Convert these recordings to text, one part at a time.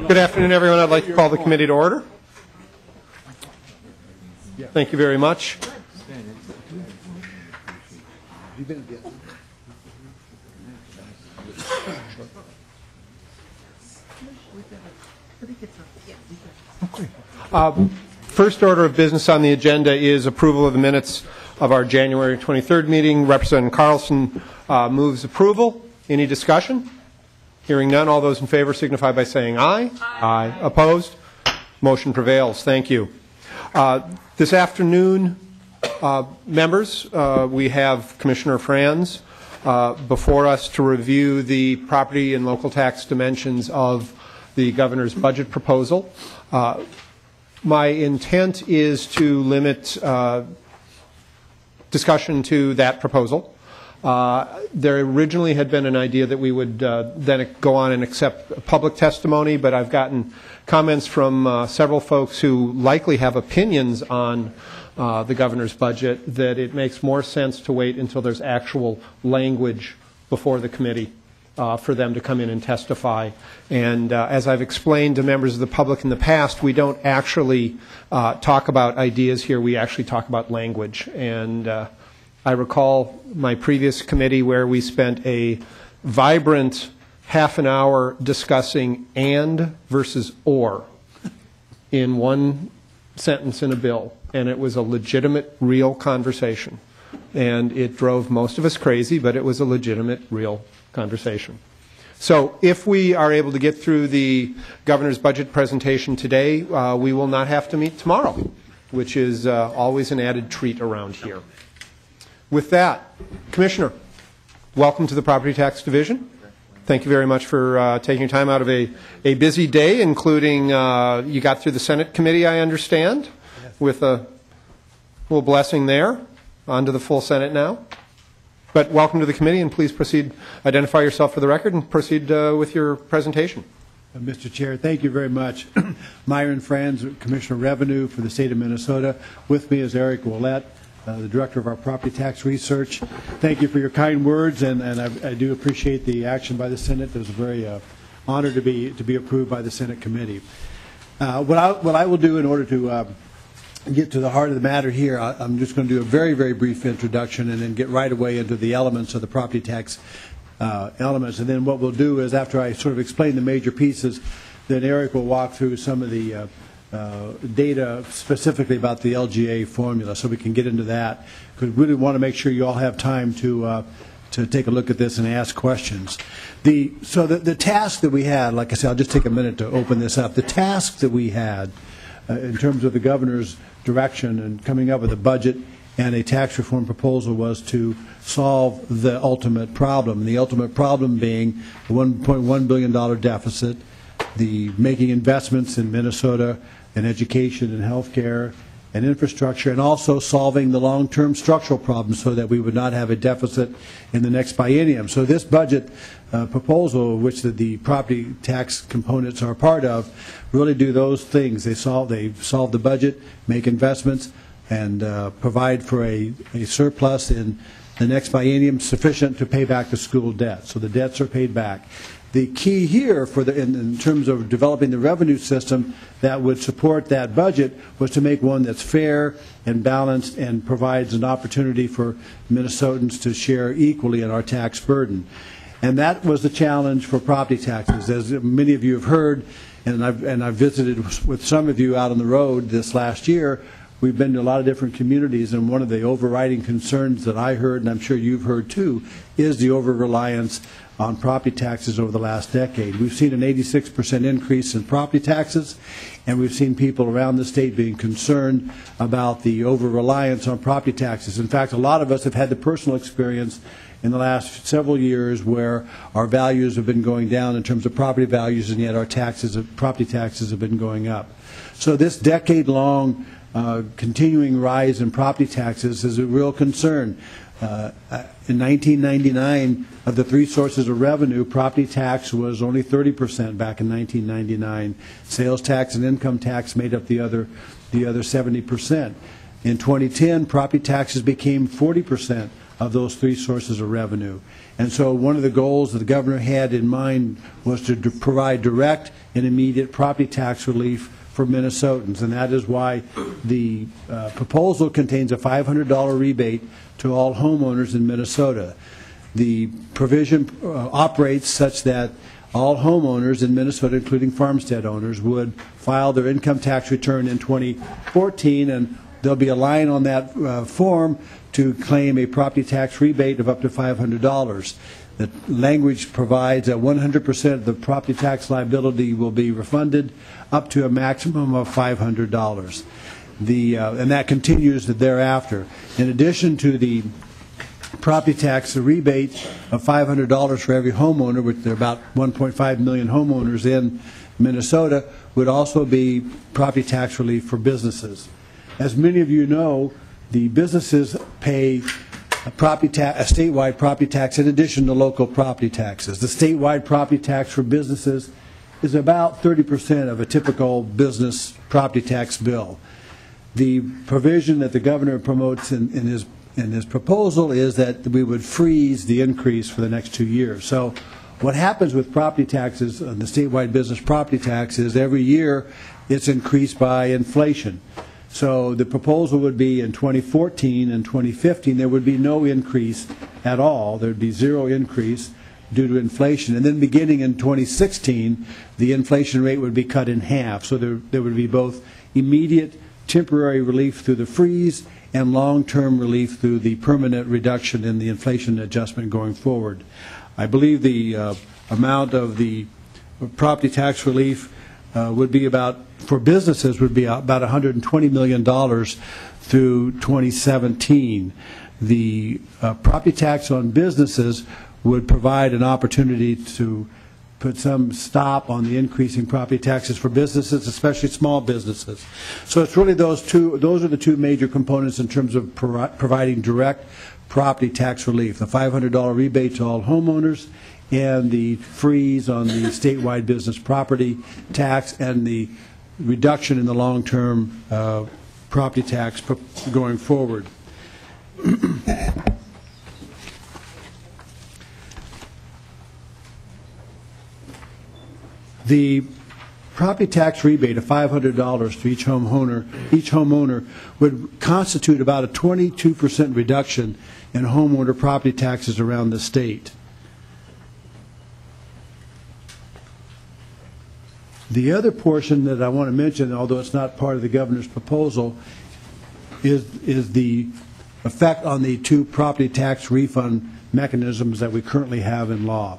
Good afternoon, everyone. I'd like to call the committee to order. Thank you very much. First order of business on the agenda is approval of the minutes of our January 23rd meeting. Representative Carlson moves approval. Any discussion? Hearing none, all those in favor signify by saying aye. Aye. Opposed? Motion prevails. Thank you. This afternoon, members, we have Commissioner Franz before us to review the property and local tax dimensions of the governor's budget proposal. My intent is to limit discussion to that proposal. There originally had been an idea that we would then go on and accept public testimony, but I've gotten comments from several folks who likely have opinions on the governor's budget that it makes more sense to wait until there's actual language before the committee for them to come in and testify. And as I've explained to members of the public in the past, we don't actually talk about ideas here. We actually talk about language. And I recall my previous committee where we spent a vibrant half an hour discussing and versus or in one sentence in a bill. And it was a legitimate, real conversation. And it drove most of us crazy, but it was a legitimate, real conversation. So if we are able to get through the governor's budget presentation today, we will not have to meet tomorrow, which is always an added treat around here. With that, Commissioner, welcome to the Property Tax Division. Thank you very much for taking your time out of a busy day, including you got through the Senate committee, I understand, with a little blessing there. On to the full Senate now. But welcome to the committee, and please proceed, identify yourself for the record, and proceed with your presentation. Mr. Chair, thank you very much. Myron Franz, Commissioner of Revenue for the state of Minnesota. With me is Eric Ouellette, the Director of our Property Tax Research. Thank you for your kind words, and I do appreciate the action by the Senate. It was a very honor to be approved by the Senate committee. What I will do in order to get to the heart of the matter here, I'm just going to do a very, very brief introduction and then get right away into the elements of the property tax elements. And then what we'll do is, after I sort of explain the major pieces, then Eric will walk through some of the data specifically about the LGA formula, so we can get into that, because we really want to make sure you all have time to take a look at this and ask questions. So the task that we had, like I said, I'll just take a minute to open this up. The task that we had in terms of the governor's direction and coming up with a budget and a tax reform proposal was to solve the ultimate problem. The ultimate problem being the $1.1 billion deficit, the making investments in Minnesota in education and health care and infrastructure, and also solving the long-term structural problems so that we would not have a deficit in the next biennium. So this budget proposal, which the property tax components are part of, really do those things. They solve the budget, make investments, and provide for a surplus in the next biennium sufficient to pay back the school debt. So the debts are paid back. The key here in terms of developing the revenue system that would support that budget was to make one that's fair and balanced and provides an opportunity for Minnesotans to share equally in our tax burden. And that was the challenge for property taxes. As many of you have heard, and I've visited with some of you out on the road this last year, we've been to a lot of different communities, and one of the overriding concerns that I heard, and I'm sure you've heard too, is the over-reliance on property taxes over the last decade. We've seen an 86% increase in property taxes, and we've seen people around the state being concerned about the over-reliance on property taxes. In fact, a lot of us have had the personal experience in the last several years where our values have been going down in terms of property values, and yet our property taxes have been going up. So this decade-long continuing rise in property taxes is a real concern. In 1999, of the three sources of revenue, property tax was only 30% back in 1999. Sales tax and income tax made up the other 70%. In 2010, property taxes became 40% of those three sources of revenue. And so one of the goals that the governor had in mind was to provide direct and immediate property tax relief for Minnesotans, and that is why the proposal contains a $500 rebate to all homeowners in Minnesota. The provision operates such that all homeowners in Minnesota, including farmstead owners, would file their income tax return in 2014, and there'll be a line on that form to claim a property tax rebate of up to $500. The language provides that 100% of the property tax liability will be refunded up to a maximum of $500. And that continues thereafter. In addition to the property tax rebate of $500 for every homeowner, which there are about 1.5 million homeowners in Minnesota, would also be property tax relief for businesses. As many of you know, the businesses pay a statewide property tax in addition to local property taxes. The statewide property tax for businesses is about 30% of a typical business property tax bill. The provision that the governor promotes in his proposal is that we would freeze the increase for the next 2 years. So what happens with property taxes, the statewide business property tax, is every year it's increased by inflation. So the proposal would be in 2014 and 2015 there would be no increase at all. There would be zero increase due to inflation. And then beginning in 2016, the inflation rate would be cut in half. So there would be both immediate temporary relief through the freeze and long-term relief through the permanent reduction in the inflation adjustment going forward. I believe the amount of the property tax relief would be for businesses would be about $120 million through 2017. The property tax on businesses would provide an opportunity to put some stop on the increasing property taxes for businesses, especially small businesses. So it's really those are the two major components in terms of providing direct property tax relief, the $500 rebate to all homeowners and the freeze on the statewide business property tax and the reduction in the long-term property tax going forward. The property tax rebate of $500 to each homeowner would constitute about a 22% reduction in homeowner property taxes around the state. The other portion that I want to mention, although it's not part of the governor's proposal, is the effect on the two property tax refund mechanisms that we currently have in law.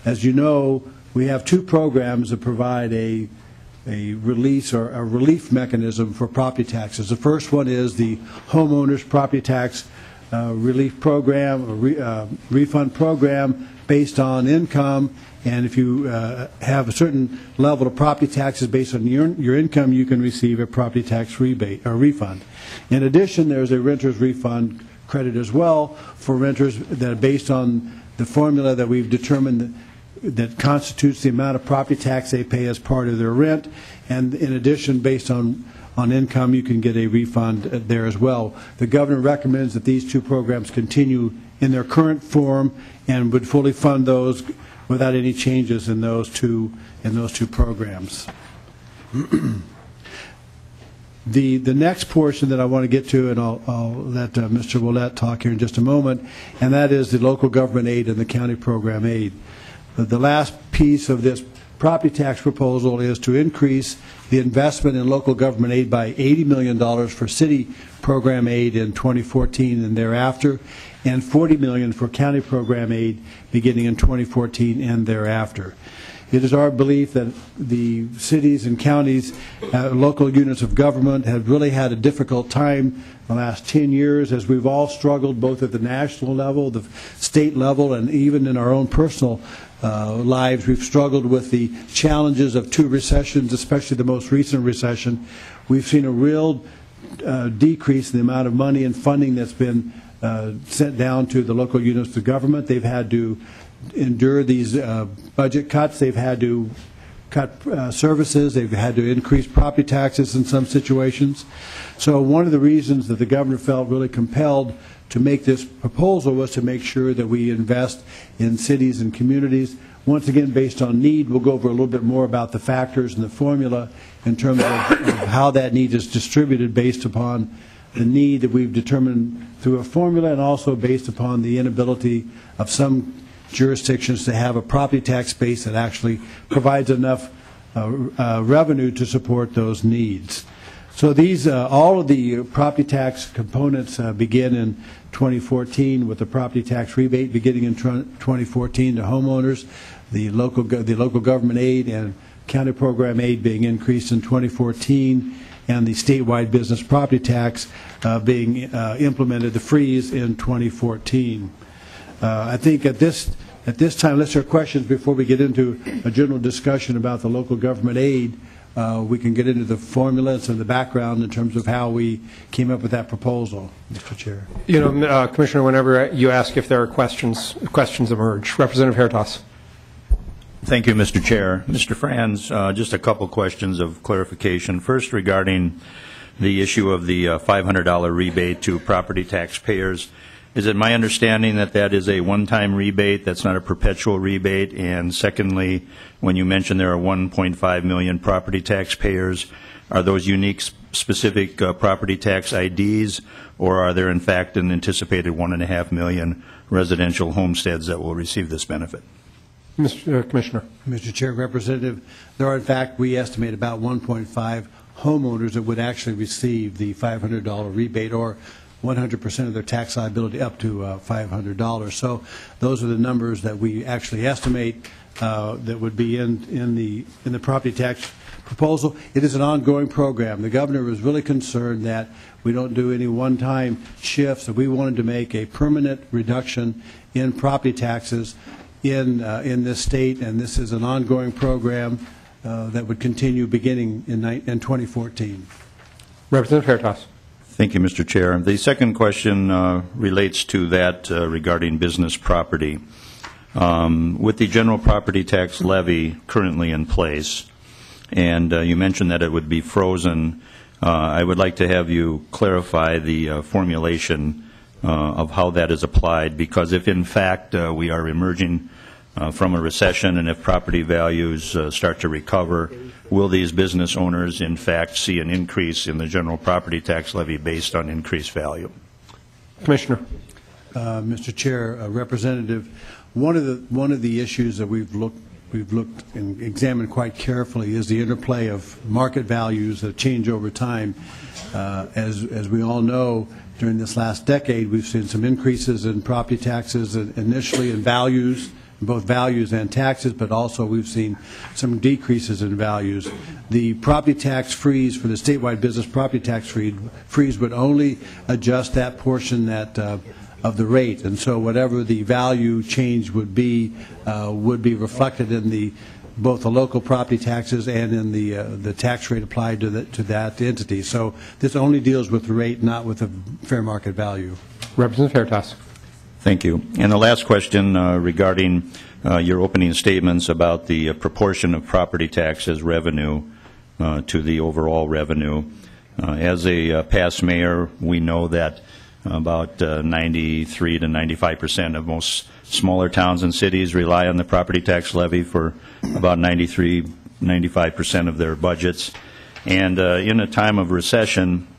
As you know, we have two programs that provide a release or a relief mechanism for property taxes. The first one is the homeowners property tax relief program, refund program based on income, and if you have a certain level of property taxes based on your income, you can receive a property tax rebate or refund. In addition, there's a renter's refund credit as well for renters that are based on the formula that we've determined that constitutes the amount of property tax they pay as part of their rent, and in addition, based on income, you can get a refund there as well. The governor recommends that these two programs continue in their current form and would fully fund those without any changes in those two programs. The next portion that I want to get to, and I'll let Mr. Willett talk here in just a moment, and that is the local government aid and the county program aid. The last piece of this property tax proposal is to increase the investment in local government aid by $80 million for city program aid in 2014 and thereafter, and $40 million for county program aid beginning in 2014 and thereafter. It is our belief that the cities and counties, local units of government, have really had a difficult time the last 10 years as we've all struggled both at the national level, the state level, and even in our own personal lives. We've struggled with the challenges of two recessions, especially the most recent recession. We've seen a real decrease in the amount of money and funding that's been sent down to the local units of government. They've had to endure these budget cuts. They've had to cut services. They've had to increase property taxes in some situations. So one of the reasons that the governor felt really compelled to make this proposal was to make sure that we invest in cities and communities, once again based on need. We'll go over a little bit more about the factors and the formula in terms of how that need is distributed based upon the need that we've determined through a formula, and also based upon the inability of some jurisdictions to have a property tax base that actually provides enough revenue to support those needs. So these, all of the property tax components begin in 2014 with the property tax rebate beginning in 2014 to homeowners, the local government aid and county program aid being increased in 2014, and the statewide business property tax being implemented, the freeze, in 2014. I think at this time, unless there are questions before we get into a general discussion about the local government aid, we can get into the formulas and the background in terms of how we came up with that proposal, Mr. Chair. You know, Commissioner, whenever you ask if there are questions emerge. Representative Hertas. Thank you, Mr. Chair. Mr. Franz, just a couple questions of clarification. First, regarding the issue of the $500 rebate to property taxpayers. Is it my understanding that that is a one-time rebate, that's not a perpetual rebate? And secondly, when you mentioned there are 1.5 million property taxpayers, are those unique specific property tax IDs, or are there in fact an anticipated 1.5 million residential homesteads that will receive this benefit? Mr. Commissioner. Mr. Chair, Representative, there are in fact, we estimate about 1.5 homeowners that would actually receive the $500 rebate, or 100% of their tax liability up to $500. So those are the numbers that we actually estimate that would be in the property tax proposal. It is an ongoing program. The governor was really concerned that we don't do any one-time shifts, that we wanted to make a permanent reduction in property taxes in this state, and this is an ongoing program that would continue beginning in 2014. Representative Hertas. Thank you, Mr. Chair. The second question relates to that regarding business property. With the general property tax levy currently in place, and you mentioned that it would be frozen, I would like to have you clarify the formulation of how that is applied, because if in fact we are emerging from a recession and if property values start to recover, will these business owners in fact see an increase in the general property tax levy based on increased value? Commissioner. Mr. Chair, Representative, one of the issues that we've looked and examined quite carefully is the interplay of market values that change over time. As we all know, during this last decade, we've seen some increases in property taxes initially in values, both values and taxes, but also we've seen some decreases in values. The property tax freeze for the statewide business property tax freeze would only adjust that portion that of the rate, and so whatever the value change would be reflected in both the local property taxes and in the tax rate applied to that entity. So this only deals with the rate, not with the fair market value. Representative Hertas. Thank you. And the last question regarding your opening statements about the proportion of property taxes revenue to the overall revenue. As a past mayor, we know that about 93 to 95% of most smaller towns and cities rely on the property tax levy for about 95% of their budgets. And in a time of recession,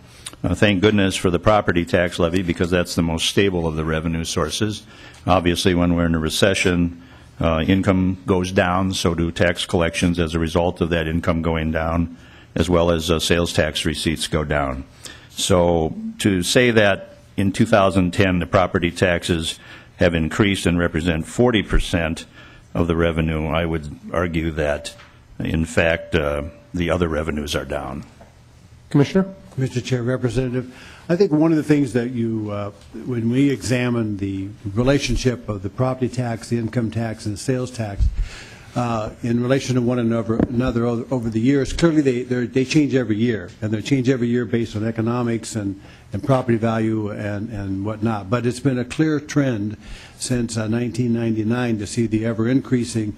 thank goodness for the property tax levy, because that's the most stable of the revenue sources. Obviously, when we're in a recession, income goes down, so do tax collections as a result of that income going down, as well as sales tax receipts go down. So to say that in 2010 the property taxes have increased and represent 40% of the revenue, I would argue that, in fact, the other revenues are down. Commissioner? Mr. Chair, Representative, I think one of the things that when we examine the relationship of the property tax, the income tax, and the sales tax in relation to one another over the years, clearly they change every year, and they change every year based on economics and property value and whatnot. But it's been a clear trend since 1999 to see the ever-increasing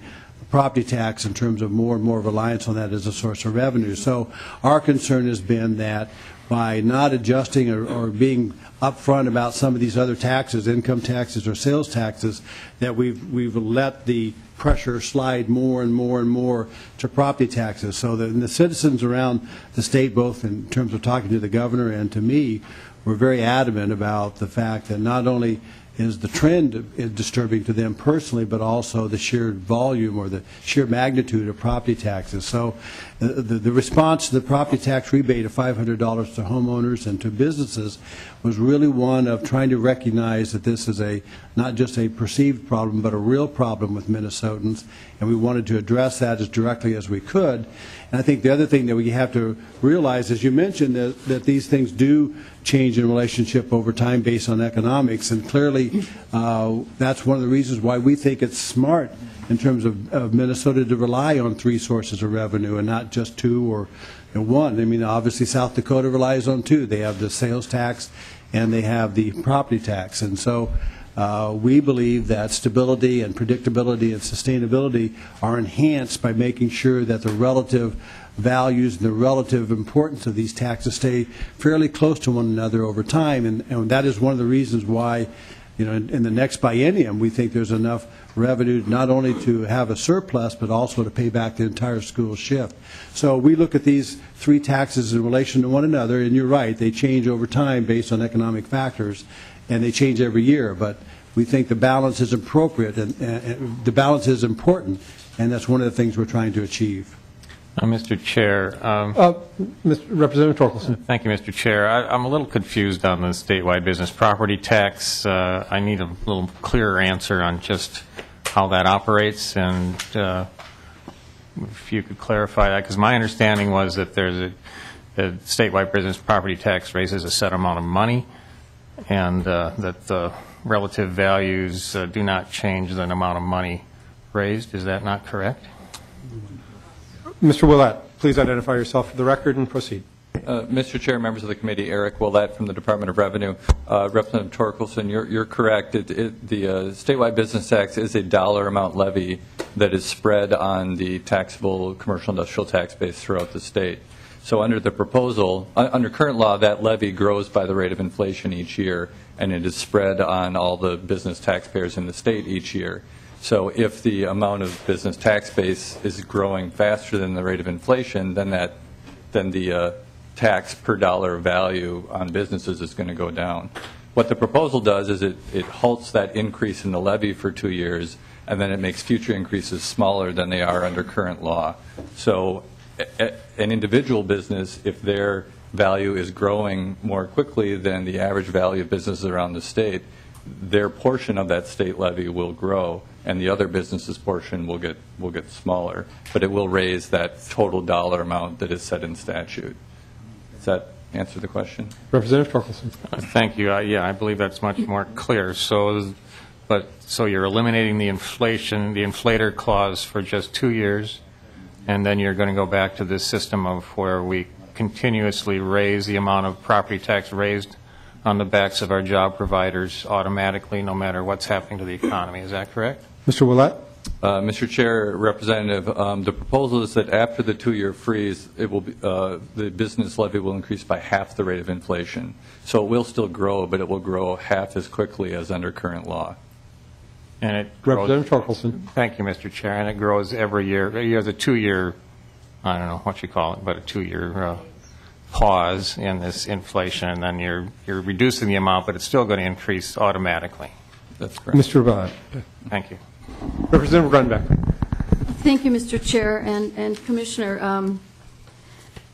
property tax in terms of more and more reliance on that as a source of revenue. So our concern has been that by not adjusting or being upfront about some of these other taxes, income taxes or sales taxes, that we've let the pressure slide more and more and more to property taxes. So the citizens around the state, both in terms of talking to the governor and to me, were very adamant about the fact that not only is the trend disturbing to them personally, but also the sheer volume or the sheer magnitude of property taxes. So the response to the property tax rebate of $500 to homeowners and to businesses was really one of trying to recognize that this is not just a perceived problem, but a real problem with Minnesotans, and we wanted to address that as directly as we could. And I think the other thing that we have to realize, as you mentioned, that these things do change in relationship over time based on economics, and clearly that's one of the reasons why we think it's smart in terms of Minnesota to rely on 3 sources of revenue and not just 2 or 1. I mean, obviously South Dakota relies on 2. They have the sales tax and they have the property tax. And so we believe that stability and predictability and sustainability are enhanced by making sure that the relative values and the relative importance of these taxes stay fairly close to one another over time. And that is one of the reasons why, in the next biennium, we think there's enough revenue not only to have a surplus, but also to pay back the entire school shift. So we look at these 3 taxes in relation to one another, and you're right, they change over time based on economic factors, and they change every year. But we think the balance is appropriate, and the balance is important, and that's one of the things we're trying to achieve. Mr. Chair. Representative Torkelson. Thank you, Mr. Chair. I'm a little confused on the statewide business property tax. I need a little clearer answer on just how that operates, and if you could clarify that, because my understanding was that there's a statewide business property tax raises a set amount of money, and that the relative values do not change the amount of money raised. Is that not correct? Mr. Willett, please identify yourself for the record and proceed. Mr. Chair, members of the committee, Eric Willett from the Department of Revenue. Representative Torkelson, you're correct. The statewide business tax is a dollar amount levy that is spread on the taxable commercial industrial tax base throughout the state. So under the proposal, under current law, that levy grows by the rate of inflation each year, and it is spread on all the business taxpayers in the state each year. So if the amount of business tax base is growing faster than the rate of inflation, then the tax per dollar value on businesses is going to go down. What the proposal does is it halts that increase in the levy for 2 years, and then it makes future increases smaller than they are under current law. So an individual business, if their value is growing more quickly than the average value of businesses around the state, their portion of that state levy will grow, and the other businesses' portion will get smaller. But it will raise that total dollar amount that is set in statute. Does that answer the question? Representative Torkelson. Thank you. Yeah, I believe that's much more clear. So you're eliminating the inflator clause for just 2 years, and then you're going to go back to this system of where we continuously raise the amount of property tax raised on the backs of our job providers automatically, no matter what's happening to the economy. Is that correct? Mr. Willett? Mr. Chair, Representative, the proposal is that after the 2-year freeze, it will be, the business levy will increase by half the rate of inflation. So it will still grow, but it will grow half as quickly as under current law. And it grows, Representative Torkelson. Thank you, Mr. Chair. And it grows every year. You have a 2-year, I don't know what you call it, but a 2-year pause in this inflation, and then you're reducing the amount, but it's still going to increase automatically. That's correct. Mr. Willett. Thank you. Representative Runbeck. Thank you, Mr. Chair and Commissioner.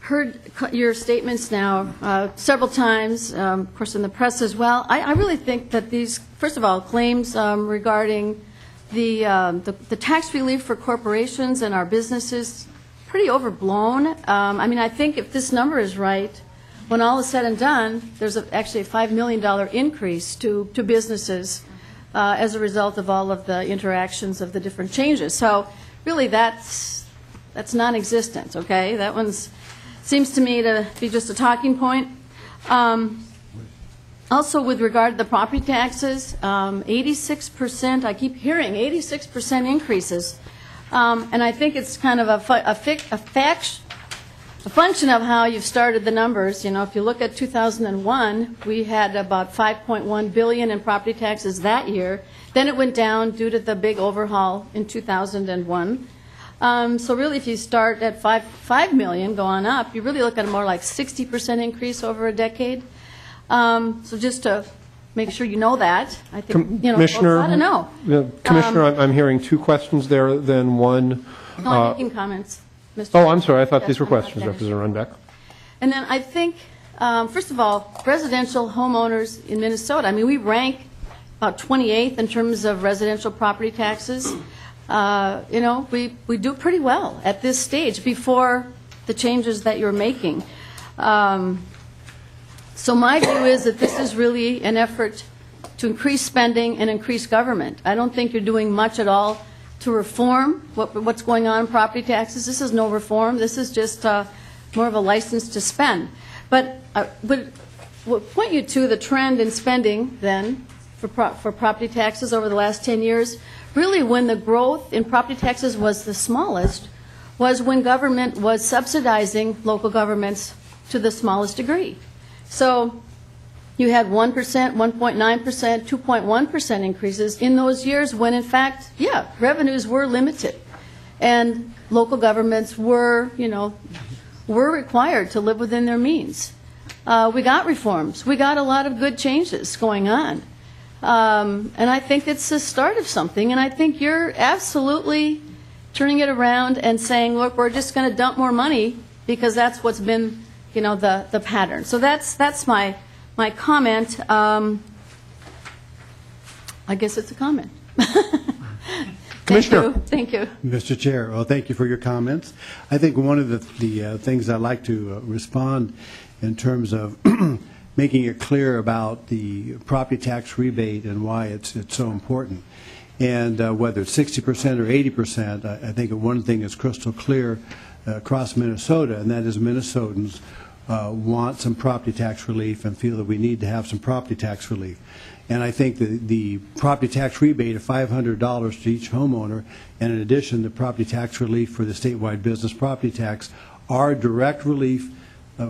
Heard your statements now several times, of course, in the press as well. I really think that these, first of all, claims regarding the tax relief for corporations and our businesses, pretty overblown. I mean, I think if this number is right, when all is said and done, there's actually a $5 million increase to businesses as a result of all of the interactions of the different changes. So really that's non-existent, okay? That one's seems to me to be just a talking point. Also, with regard to the property taxes, 86%, I keep hearing 86% increases. And I think it's kind of a function of how you've started the numbers. You know, if you look at 2001, we had about $5.1 billion in property taxes that year. Then it went down due to the big overhaul in 2001. So really, if you start at $5 million, go on up, you really look at a more like 60% increase over a decade. So just to make sure you know that, I think Commissioner, I don't know. Commissioner, I'm hearing two questions there. Then one. No, I'm making comments, Mr. Oh, I'm sorry. I thought Yes, these were I'm not questions, finished. Representative Runbeck. And then I think, first of all, residential homeowners in Minnesota. I mean, we rank about 28th in terms of residential property taxes. We do pretty well at this stage before the changes that you're making. So my view is that this is really an effort to increase spending and increase government. I don't think you're doing much at all to reform what's going on in property taxes. This is no reform. This is just more of a license to spend. But I would point you to the trend in spending then for property taxes over the last 10 years. Really, when the growth in property taxes was the smallest was when government was subsidizing local governments to the smallest degree. So you had 1%, 1.9%, 2.1% increases in those years when, in fact, revenues were limited. And local governments were required to live within their means. We got reforms. We got a lot of good changes going on. And I think it's the start of something. And I think you're absolutely turning it around and saying, look, we're just going to dump more money because that's what's been, the pattern. So that's my comment. I guess it's a comment. Commissioner. Thank you. Mr. Chair, well, thank you for your comments. I think one of the things I'd like to respond in terms of making it clear about the property tax rebate and why it's so important. And whether it's 60% or 80%, I think one thing is crystal clear across Minnesota, and that is Minnesotans want some property tax relief and feel that we need to have some property tax relief. And I think the property tax rebate of $500 to each homeowner, and in addition, the property tax relief for the statewide business property tax are direct relief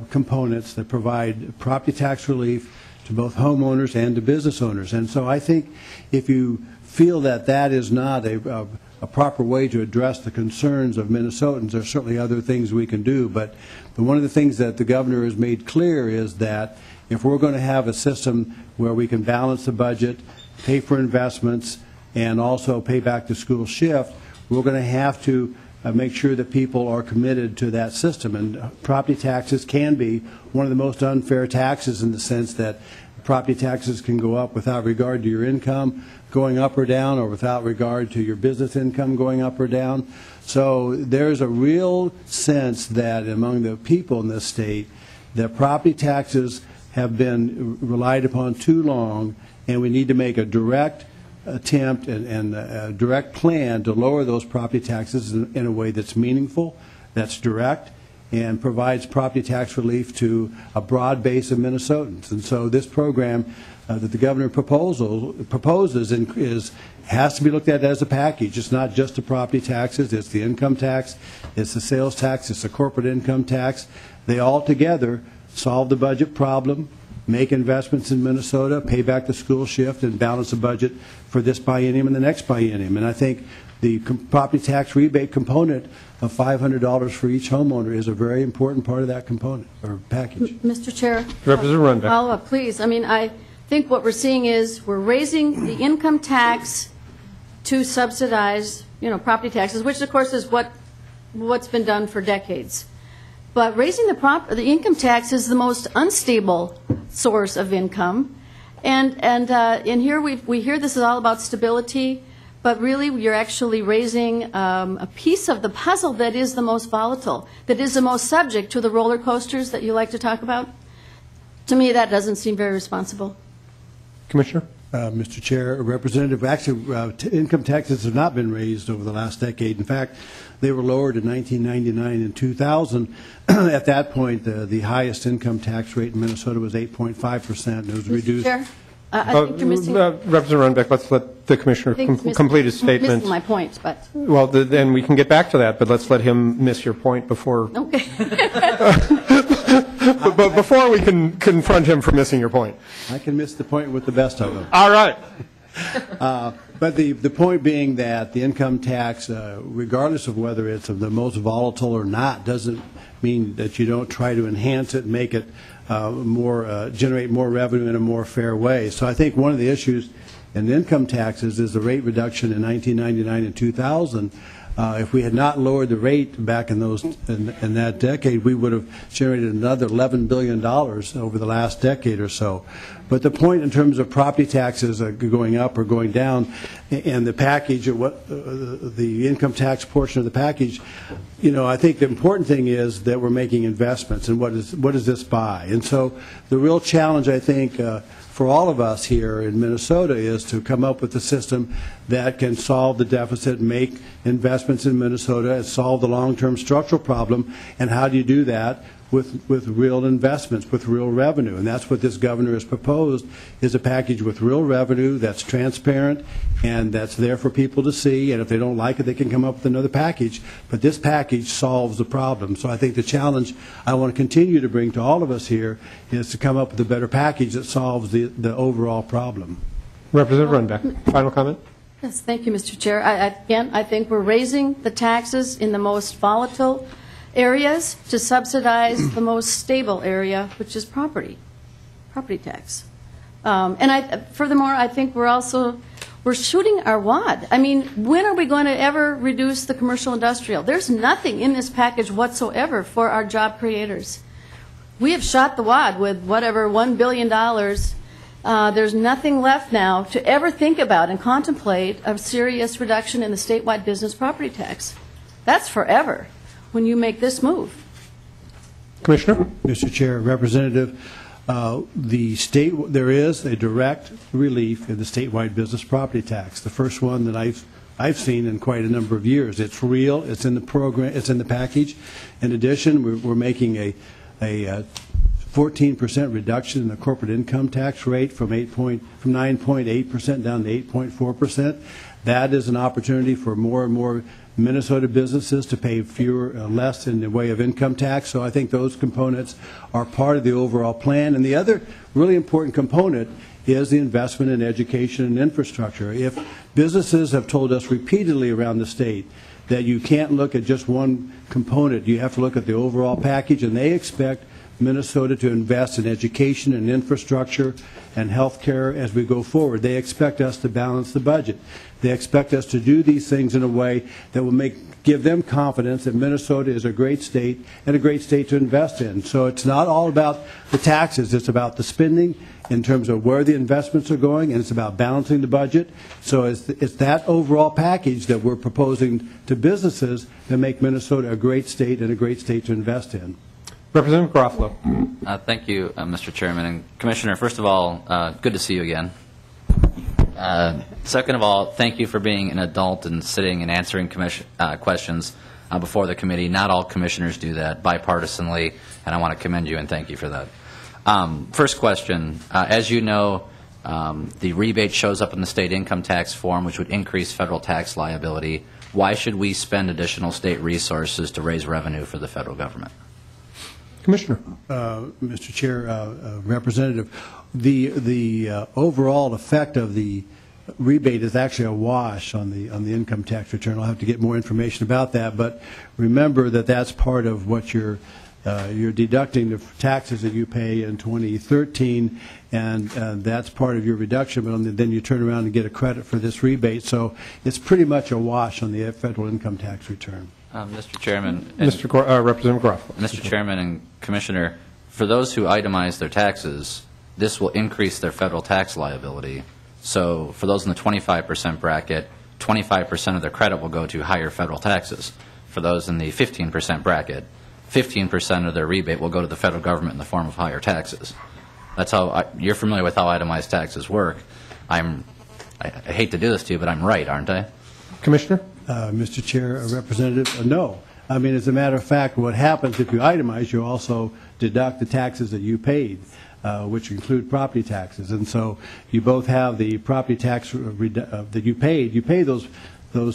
components that provide property tax relief to both homeowners and to business owners. And so I think if you feel that that is not a proper way to address the concerns of Minnesotans, there's certainly other things we can do. But one of the things that the governor has made clear is that if we're going to have a system where we can balance the budget, pay for investments, and also pay back the school shift, we're going to have to make sure that people are committed to that system. And property taxes can be one of the most unfair taxes in the sense that property taxes can go up without regard to your income going up or down, or without regard to your business income going up or down. So there's a real sense that among the people in this state that property taxes have been relied upon too long, and we need to make a direct attempt and a direct plan to lower those property taxes in a way that's meaningful, that's direct, and provides property tax relief to a broad base of Minnesotans. And so this program that the governor proposes has to be looked at as a package. It's not just the property taxes, it's the income tax, it's the sales tax, it's the corporate income tax. They all together solve the budget problem, make investments in Minnesota, pay back the school shift, and balance the budget for this biennium and the next biennium. And I think the property tax rebate component of $500 for each homeowner is a very important part of that component or package. Mr. Chair. Representative Runbeck. Follow up, please. I mean, I think what we're seeing is we're raising the income tax to subsidize, property taxes, which of course is what's been done for decades. But raising the income tax is the most unstable source of income, and in here we hear this is all about stability, but really you're actually raising a piece of the puzzle that is the most volatile, that is the most subject to the roller coasters that you like to talk about. To me, that doesn't seem very responsible. Commissioner? Mr. Chair, Representative, actually income taxes have not been raised over the last decade. In fact, they were lowered in 1999 and 2000. At that point, the highest income tax rate in Minnesota was 8.5%. It was reduced. Chair, I think you're missing. Representative Runbeck, let's let the Commissioner complete his statement. Missing my point, but. Well, then we can get back to that, but let's let him miss your point before. Okay. But before we can confront him for missing your point. I can miss the point with the best of them. All right. But the point being that the income tax, regardless of whether it's the most volatile or not, doesn't mean that you don't try to enhance it and make it generate more revenue in a more fair way. So I think one of the issues in the income taxes is the rate reduction in 1999 and 2000. If we had not lowered the rate back in that decade, we would have generated another $11 billion over the last decade or so. But the point in terms of property taxes going up or going down, and the package, or what the income tax portion of the package, I think the important thing is that we're making investments, and what does this buy? And so the real challenge, I think, for all of us here in Minnesota is to come up with a system that can solve the deficit, make investments in Minnesota, and solve the long-term structural problem. And how do you do that? With real investments, with real revenue. And that's what this governor has proposed, is a package with real revenue that's transparent and that's there for people to see. And if they don't like it, they can come up with another package. But this package solves the problem. So I think the challenge I want to continue to bring to all of us here is to come up with a better package that solves the overall problem. Representative Runbeck, final comment? Yes, thank you, Mr. Chair. Again, I think we're raising the taxes in the most volatile areas to subsidize the most stable area, which is property tax. Furthermore, I think we're shooting our wad. I mean, when are we going to ever reduce the commercial industrial? There's nothing in this package whatsoever for our job creators. We have shot the wad with whatever, $1 billion. There's nothing left now to ever think about and contemplate a serious reduction in the statewide business property tax. That's forever when you make this move. Commissioner? Mr. Chair, Representative, there is a direct relief in the statewide business property tax. The first one that I've seen in quite a number of years. It's real. It's in the program. It's in the package. In addition, we're making a 14% reduction in the corporate income tax rate from 9.8% down to 8.4%. That is an opportunity for more and more Minnesota businesses to pay less in the way of income tax. So I think those components are part of the overall plan. And the other really important component is the investment in education and infrastructure. If businesses have told us repeatedly around the state that you can't look at just one component, you have to look at the overall package, and they expect Minnesota to invest in education and infrastructure and health care as we go forward. They expect us to balance the budget. They expect us to do these things in a way that will give them confidence that Minnesota is a great state and a great state to invest in. So it's not all about the taxes. It's about the spending in terms of where the investments are going, and it's about balancing the budget. So it's that overall package that we're proposing to businesses that make Minnesota a great state and a great state to invest in. Representative Garofalo. Thank you, Mr. Chairman. And Commissioner, first of all, good to see you again. Second of all, thank you for being an adult and sitting and answering questions before the committee. Not all commissioners do that bipartisanly, and I want to commend you and thank you for that. First question, as you know, the rebate shows up in the state income tax form, which would increase federal tax liability. Why should we spend additional state resources to raise revenue for the federal government? Commissioner. Mr. Chair, Representative, the overall effect of the rebate is actually a wash on the income tax return. I'll have to get more information about that, but remember that that's part of what you're deducting the taxes that you pay in 2013, and that's part of your reduction, but then you turn around and get a credit for this rebate. So it's pretty much a wash on the federal income tax return. Mr. Chairman. Representative Garofalo. Mr. Chairman and Commissioner, for those who itemize their taxes, this will increase their federal tax liability. So for those in the 25% bracket, 25% of their credit will go to higher federal taxes. For those in the 15% bracket, 15% of their rebate will go to the federal government in the form of higher taxes. That's how you're familiar with how itemized taxes work. I hate to do this to you, but I'm right, aren't I? Commissioner? Mr. Chair, Representative, no. I mean, as a matter of fact, what happens if you itemize, you also deduct the taxes that you paid. which include property taxes. And so you both have the property tax that you paid. You pay those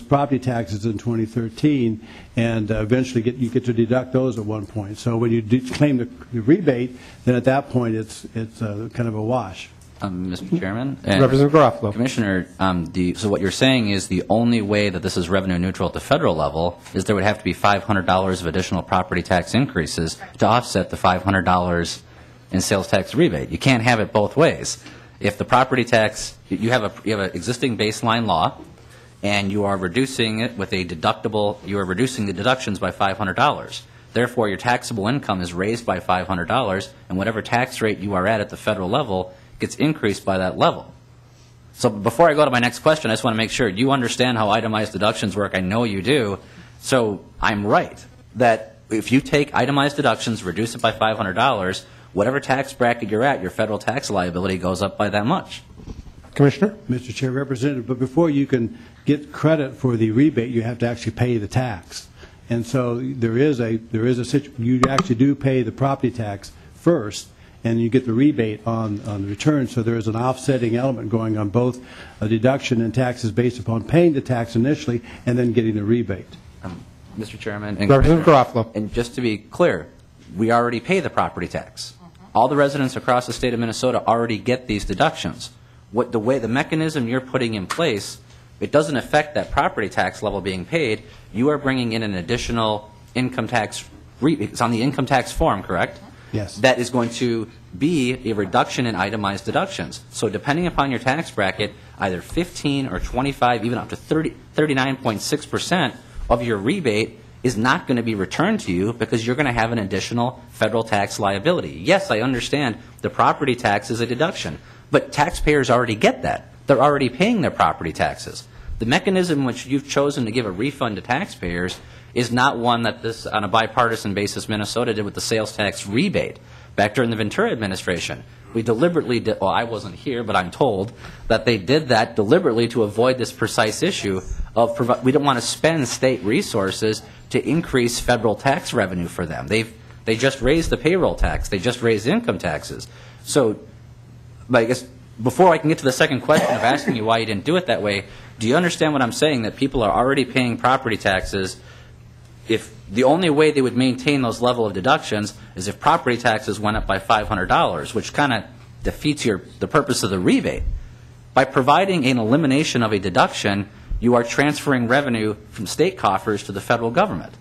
property taxes in 2013, and eventually you get to deduct those at one point. So when you claim the rebate, then at that point it's kind of a wash. Mr. Chairman? Representative Garofalo. Commissioner, so what you're saying is the only way that this is revenue neutral at the federal level is there would have to be $500 of additional property tax increases to offset the $500 in sales tax rebate. You can't have it both ways. If the property tax, you have an existing baseline law, and you are reducing it with a deductible, you are reducing the deductions by $500. Therefore, your taxable income is raised by $500, and whatever tax rate you are at the federal level gets increased by that level. So before I go to my next question, I just want to make sure you understand how itemized deductions work. I know you do. So I'm right that if you take itemized deductions, reduce it by $500, whatever tax bracket you're at, your federal tax liability goes up by that much. Commissioner? Mr. Chair, Representative, but before you can get credit for the rebate, you have to actually pay the tax. And so there is a you actually do pay the property tax first, and you get the rebate on the return. So there is an offsetting element going on, both a deduction in taxes based upon paying the tax initially and then getting the rebate. Mr. Chairman, and Representative Garofalo. And just to be clear, we already pay the property tax. All the residents across the state of Minnesota already get these deductions. The mechanism you're putting in place, it doesn't affect that property tax level being paid. You are bringing in an additional income tax rebate. It's on the income tax form, correct? Yes. That is going to be a reduction in itemized deductions. So depending upon your tax bracket, either 15 or 25, even up to 39.6% of your rebate is not going to be returned to you because you're going to have an additional federal tax liability. Yes, I understand the property tax is a deduction, but taxpayers already get that. They're already paying their property taxes. The mechanism which you've chosen to give a refund to taxpayers is not one that this, on a bipartisan basis, Minnesota did with the sales tax rebate. Back during the Ventura administration, we deliberately did, well, I wasn't here, but I'm told that they did that deliberately to avoid this precise issue of we don't want to spend state resources to increase federal tax revenue for them. They just raised the payroll tax. They just raised income taxes. So I guess before I can get to the second question of asking you why you didn't do it that way, do you understand what I'm saying, that people are already paying property taxes? If the only way they would maintain those level of deductions is if property taxes went up by $500, which kind of defeats the purpose of the rebate. By providing an elimination of a deduction, you are transferring revenue from state coffers to the federal government.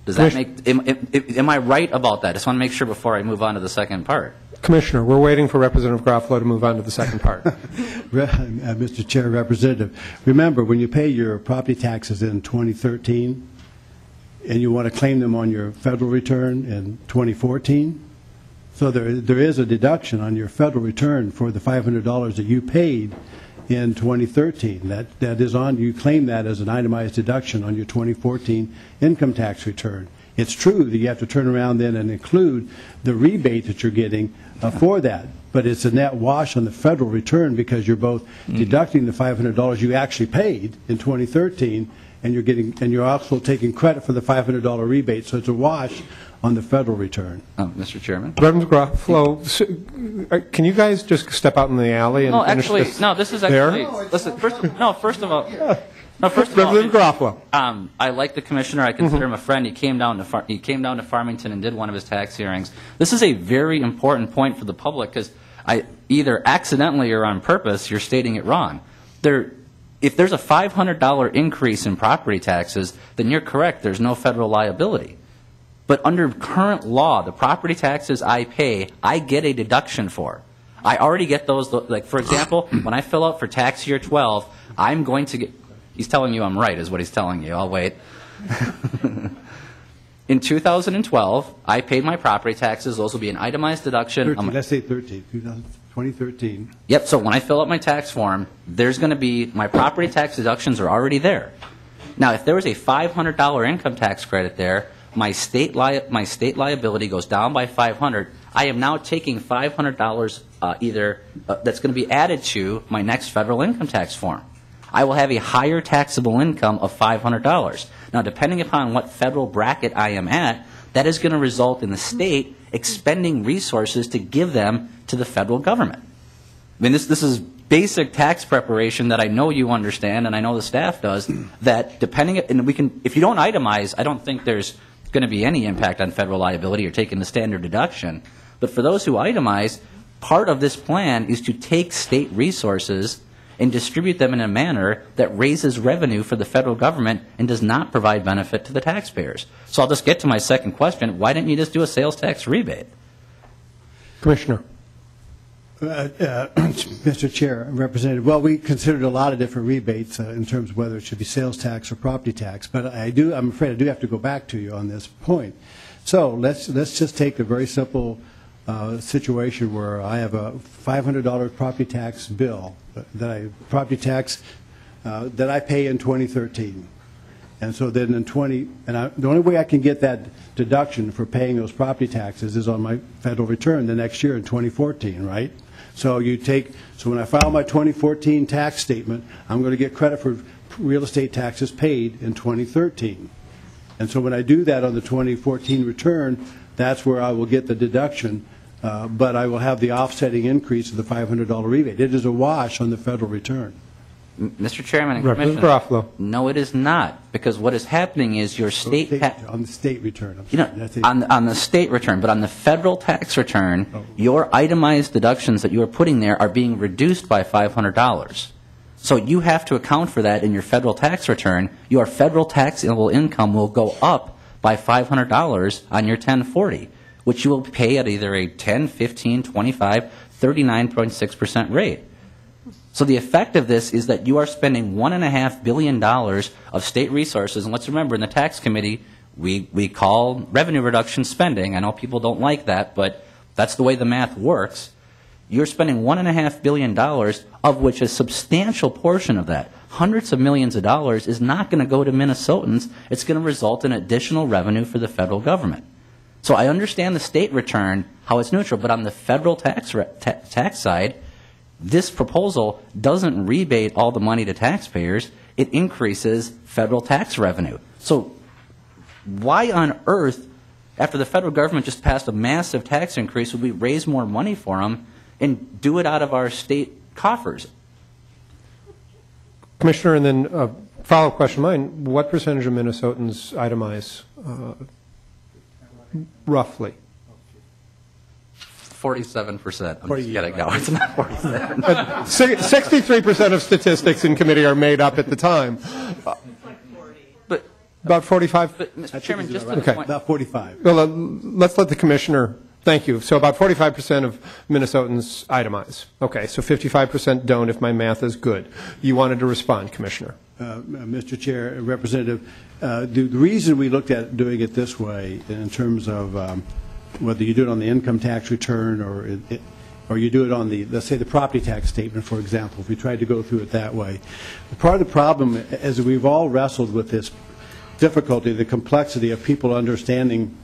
Does that make? Am I right about that? I just want to make sure before I move on to the second part. Commissioner, we're waiting for Representative Garofalo to move on to the second part. Mr. Chair, Representative, remember when you pay your property taxes in 2013 and you want to claim them on your federal return in 2014, so there is a deduction on your federal return for the $500 that you paid in 2013. That is on, you claim that as an itemized deduction on your 2014 income tax return. It's true that you have to turn around then and include the rebate that you're getting for that, but it's a net wash on the federal return because you're both deducting the $500 you actually paid in 2013, and you're also taking credit for the $500 rebate. So it's a wash on the federal return. Mr. Chairman? Representative Garofalo, can you guys just step out in the alley and finish actually, this? No, this is actually. Listen, first of all. Representative Garofalo. I like the commissioner. I consider him a friend. He came down to Farmington and did one of his tax hearings. This is a very important point for the public because either accidentally or on purpose, you're stating it wrong. If there's a $500 increase in property taxes, then you're correct. There's no federal liability. But under current law, the property taxes I pay, I get a deduction for. I already get those. Like, for example, when I fill out for tax year 12, I'm going to get. He's telling you I'm right, is what he's telling you. I'll wait. In 2012, I paid my property taxes. Those will be an itemized deduction. Let's say 2013. Yep, so when I fill out my tax form, there's going to be, my property tax deductions are already there. Now, if there was a $500 income tax credit there, my state liability goes down by $500. I am now taking $500 that's going to be added to my next federal income tax form. I will have a higher taxable income of $500. Now, depending upon what federal bracket I am at, that is going to result in the state expending resources to give them to the federal government. I mean, this is basic tax preparation that I know you understand, and I know the staff does, that depending, and we can, if you don't itemize, I don't think there's going to be any impact on federal liability or taking the standard deduction. But for those who itemize, part of this plan is to take state resources and distribute them in a manner that raises revenue for the federal government and does not provide benefit to the taxpayers. So I'll just get to my second question. Why didn't you just do a sales tax rebate? Commissioner. Mr. Chair, Representative, well, we considered a lot of different rebates in terms of whether it should be sales tax or property tax, but I'm afraid I do have to go back to you on this point. So let's just take a very simple situation where I have a $500 property tax bill that I pay in 2013. And so then in the only way I can get that deduction for paying those property taxes is on my federal return the next year in 2014, right? So when I file my 2014 tax statement, I'm going to get credit for real estate taxes paid in 2013. And so when I do that on the 2014 return, that's where I will get the deduction, but I will have the offsetting increase of the $500 rebate. It is a wash on the federal return. Mr. Chairman and Representative Commissioner, Garofalo. no, it is not, because what is happening is your state On the state return. on the state return, but on the federal tax return, your itemized deductions that you are putting there are being reduced by $500. So you have to account for that in your federal tax return. Your federal taxable income will go up by $500 on your 1040, which you will pay at either a 10, 15, 25, 39.6% rate. So the effect of this is that you are spending $1.5 billion of state resources, and let's remember, in the tax committee, we call revenue reduction spending. I know people don't like that, but that's the way the math works. You're spending $1.5 billion, of which a substantial portion of that, hundreds of millions of dollars, is not going to go to Minnesotans. It's going to result in additional revenue for the federal government. So I understand the state return, how it's neutral, but on the federal tax side, this proposal doesn't rebate all the money to taxpayers. It increases federal tax revenue. So why on earth, after the federal government just passed a massive tax increase, would we raise more money for them and do it out of our state coffers? Commissioner, and then a follow-up question of mine. What percentage of Minnesotans itemize roughly? 47%. I'm just kidding. No, it's not 47. 63% of statistics in committee are made up at the time. But About 45? But, Mr. Chairman, just to Okay. the point, About 45. Well, let's let the commissioner, thank you. So about 45% of Minnesotans itemize. Okay, so 55% don't if my math is good. You wanted to respond, Commissioner. Mr. Chair, Representative, the reason we looked at doing it this way in terms of whether you do it on the income tax return or you do it on the, let's say, the property tax statement, for example, if we tried to go through it that way. Part of the problem, as we've all wrestled with this difficulty, the complexity of people understanding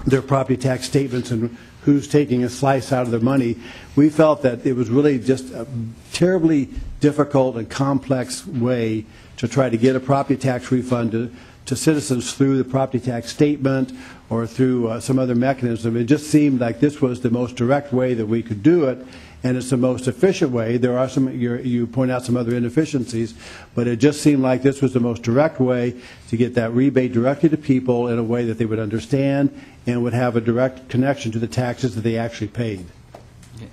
their property tax statements and who's taking a slice out of their money, we felt that it was really just a terribly difficult and complex way to try to get a property tax refund to citizens through the property tax statement or through some other mechanism. It just seemed like this was the most direct way that we could do it, and it's the most efficient way. There are some, you point out some other inefficiencies, but it just seemed like this was the most direct way to get that rebate directly to people in a way that they would understand and would have a direct connection to the taxes that they actually paid.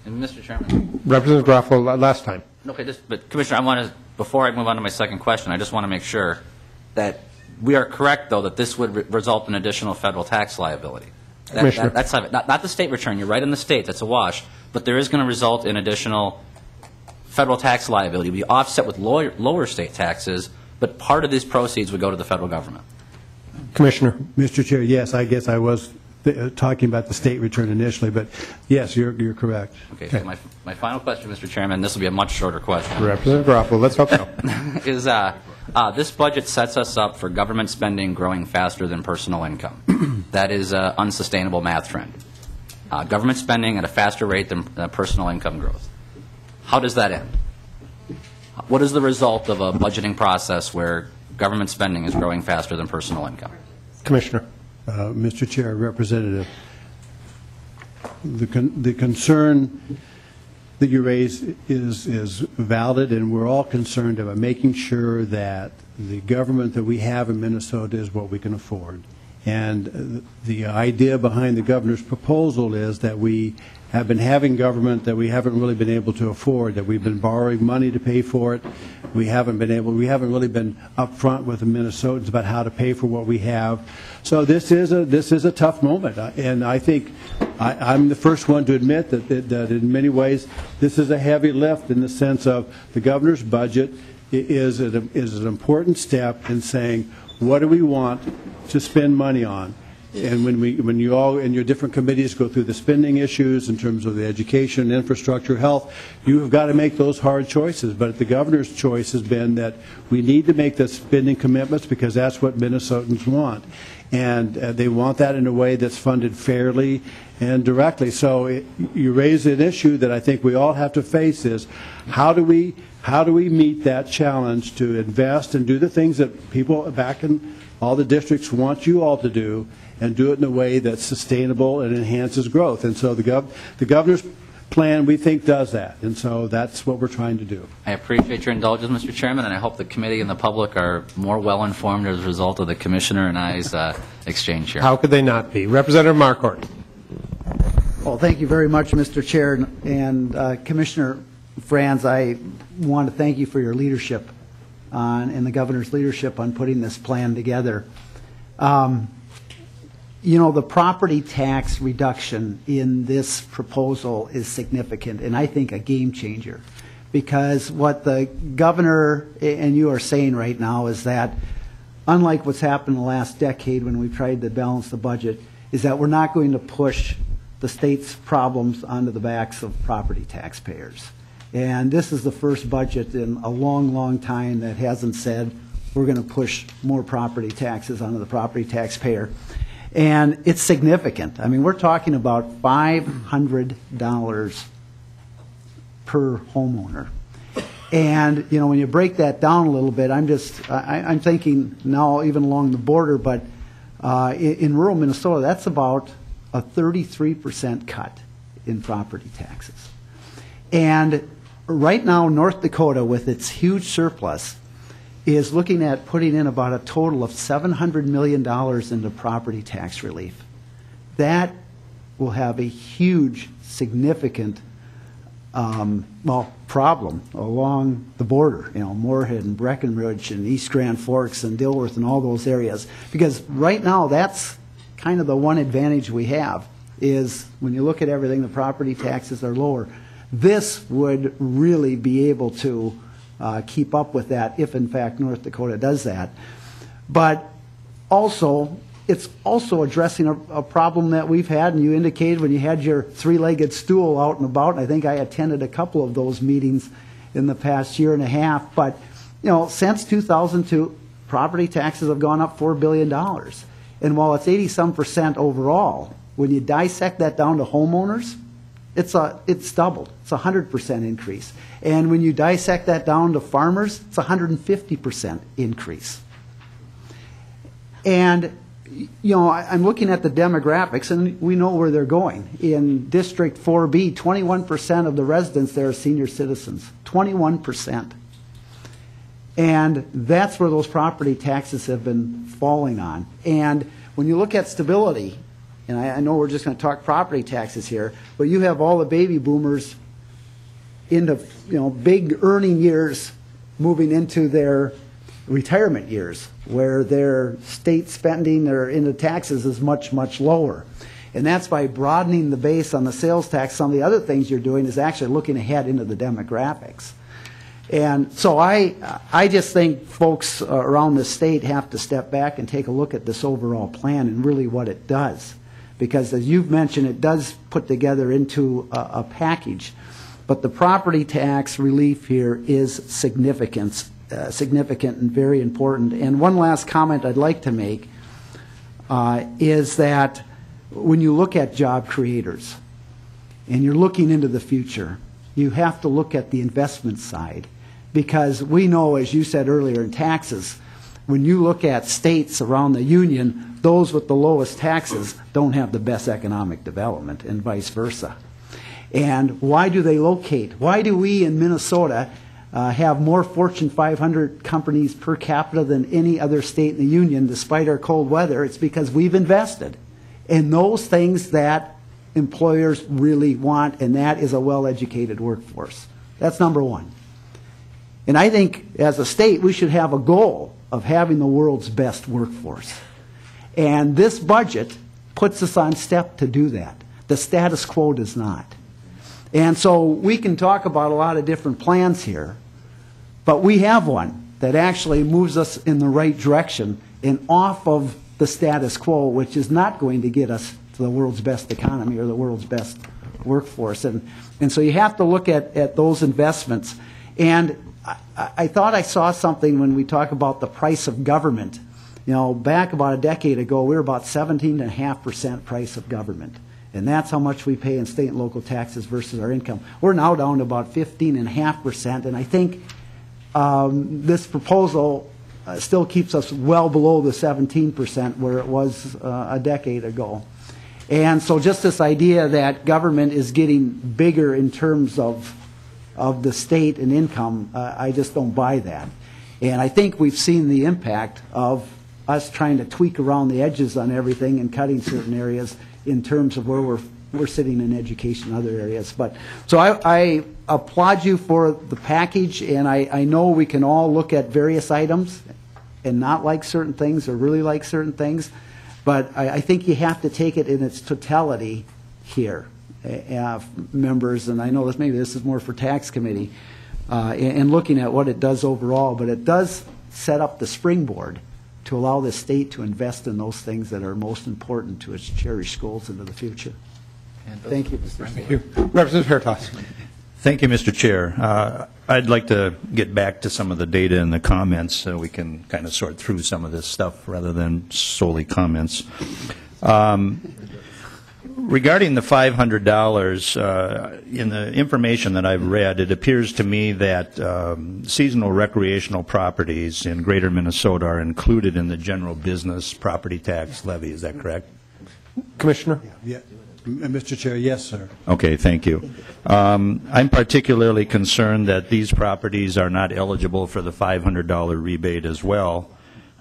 and Mr. Chairman. Representative Garofalo, last time. Okay, but Commissioner, I want to, before I move on to my second question, I just want to make sure that we are correct, though, that this would result in additional federal tax liability. Commissioner. That's not the state return. You're right in the state. That's a wash. But there is going to result in additional federal tax liability. It would be offset with lower state taxes, but part of these proceeds would go to the federal government. Commissioner. Mr. Chair, yes, I guess I was talking about the state return initially, but yes, you're correct. Okay, so my final question, Mr. Chairman, this will be a much shorter question. Representative Garofalo, let's hope so. Is this budget sets us up for government spending growing faster than personal income. That is an unsustainable math trend. Government spending at a faster rate than personal income growth. How does that end? What is the result of a budgeting process where government spending is growing faster than personal income? Commissioner. Mr. Chair, Representative, the concern that you raise is valid, and we're all concerned about making sure that the government that we have in Minnesota is what we can afford. And the idea behind the governor's proposal is that we have been having government that we haven't really been able to afford, that we've been borrowing money to pay for it. We haven't really been upfront with the Minnesotans about how to pay for what we have. So this is a tough moment, and I think I'm the first one to admit that in many ways this is a heavy lift in the sense of the governor's budget is an important step in saying, what do we want to spend money on? And when you all in your different committees go through the spending issues in terms of the education, infrastructure, health, you have got to make those hard choices. But the governor's choice has been that we need to make the spending commitments because that's what Minnesotans want. And they want that in a way that's funded fairly and directly. So you raise an issue that I think we all have to face is how do we meet that challenge to invest and do the things that people back in all the districts want you all to do, and do it in a way that's sustainable and enhances growth. And so the governor's plan, we think, does that. And so that's what we're trying to do. I appreciate your indulgence, Mr. Chairman, and I hope the committee and the public are more well-informed as a result of the Commissioner and I's exchange here. How could they not be? Representative Marquardt. Well, thank you very much, Mr. Chair. And Commissioner Franz, I want to thank you for your leadership and the governor's leadership on putting this plan together. You know, the property tax reduction in this proposal is significant, and I think a game changer, because what the governor and you are saying right now is that, unlike what's happened in the last decade when we've tried to balance the budget, is that we're not going to push the state's problems onto the backs of property taxpayers. And this is the first budget in a long, long time that hasn't said we're going to push more property taxes onto the property taxpayer. And it's significant. I mean, we're talking about $500 per homeowner. And, you know, when you break that down a little bit, I'm thinking now even along the border, but in rural Minnesota, that's about a 33% cut in property taxes. And right now, North Dakota, with its huge surplus, is looking at putting in about a total of $700 million into property tax relief. That will have a huge, significant, problem along the border, you know, Moorhead and Breckenridge and East Grand Forks and Dilworth and all those areas. Because right now, that's kind of the one advantage we have, is when you look at everything, the property taxes are lower. This would really be able to keep up with that if, in fact, North Dakota does that. But also, it's also addressing a problem that we've had, and you indicated when you had your three-legged stool out and about, and I think I attended a couple of those meetings in the past year and a half. But, you know, since 2002, property taxes have gone up $4 billion. And while it's 80-some% overall, when you dissect that down to homeowners, it's doubled. It's a 100% increase. And when you dissect that down to farmers, it's a 150% increase. And, you know, I'm looking at the demographics, and we know where they're going. In District 4B, 21% of the residents there are senior citizens. 21%. And that's where those property taxes have been falling on. And when you look at stability, and I know we're just going to talk property taxes here, but you have all the baby boomers into, you know, big earning years moving into their retirement years, where their state spending or into taxes is much, much lower. And that's by broadening the base on the sales tax. Some of the other things you're doing is actually looking ahead into the demographics. And so I just think folks around the state have to step back and take a look at this overall plan and really what it does. Because as you've mentioned, it does put together into a package. But the property tax relief here is significant and very important. And one last comment I'd like to make is that when you look at job creators and you're looking into the future, you have to look at the investment side. Because we know, as you said earlier, in taxes, when you look at states around the union, those with the lowest taxes don't have the best economic development, and vice versa. And why do they locate? Why do we in Minnesota have more Fortune 500 companies per capita than any other state in the union despite our cold weather? It's because we've invested in those things that employers really want, and that is a well-educated workforce. That's number one. And I think as a state we should have a goal of having the world's best workforce. And this budget puts us on step to do that. The status quo does not. And so we can talk about a lot of different plans here, but we have one that actually moves us in the right direction and off of the status quo, which is not going to get us to the world's best economy or the world's best workforce. And so you have to look at those investments. And I thought I saw something when we talk about the price of government. You know, back about a decade ago, we were about 17.5% price of government. And that's how much we pay in state and local taxes versus our income. We're now down to about 15.5%, and I think this proposal still keeps us well below the 17% where it was a decade ago. And so just this idea that government is getting bigger in terms of the state and income, I just don't buy that. And I think we've seen the impact of us trying to tweak around the edges on everything and cutting certain areas in terms of where we're sitting in education and other areas. But so I applaud you for the package, and I know we can all look at various items and not like certain things or really like certain things, but I think you have to take it in its totality here, members, and I know maybe this is more for tax committee, and looking at what it does overall, but it does set up the springboard to allow the state to invest in those things that are most important to its cherished goals into the future. Thank you, Mr. Thank you. Representative Hertaus. Thank you, Mr. Chair. I'd like to get back to some of the data and the comments so we can kind of sort through some of this stuff rather than solely comments. Regarding the $500, in the information that I've read, it appears to me that seasonal recreational properties in greater Minnesota are included in the general business property tax levy. Is that correct? Commissioner? Yeah. Mr. Chair, yes, sir. Okay, thank you. I'm particularly concerned that these properties are not eligible for the $500 rebate as well.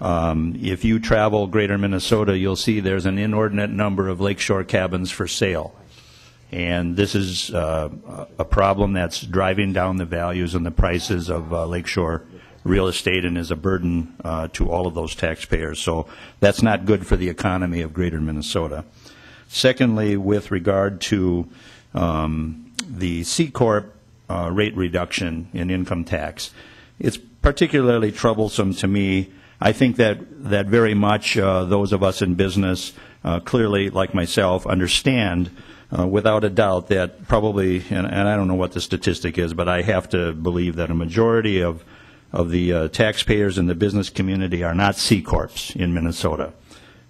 If you travel greater Minnesota, you'll see there's an inordinate number of lakeshore cabins for sale. And this is a problem that's driving down the values and the prices of lakeshore real estate and is a burden to all of those taxpayers. So that's not good for the economy of greater Minnesota. Secondly, with regard to the C-Corp rate reduction in income tax, it's particularly troublesome to me. I think that very much those of us in business clearly, like myself, understand without a doubt that probably, and I don't know what the statistic is, but I have to believe that a majority of the taxpayers in the business community are not C-Corps in Minnesota.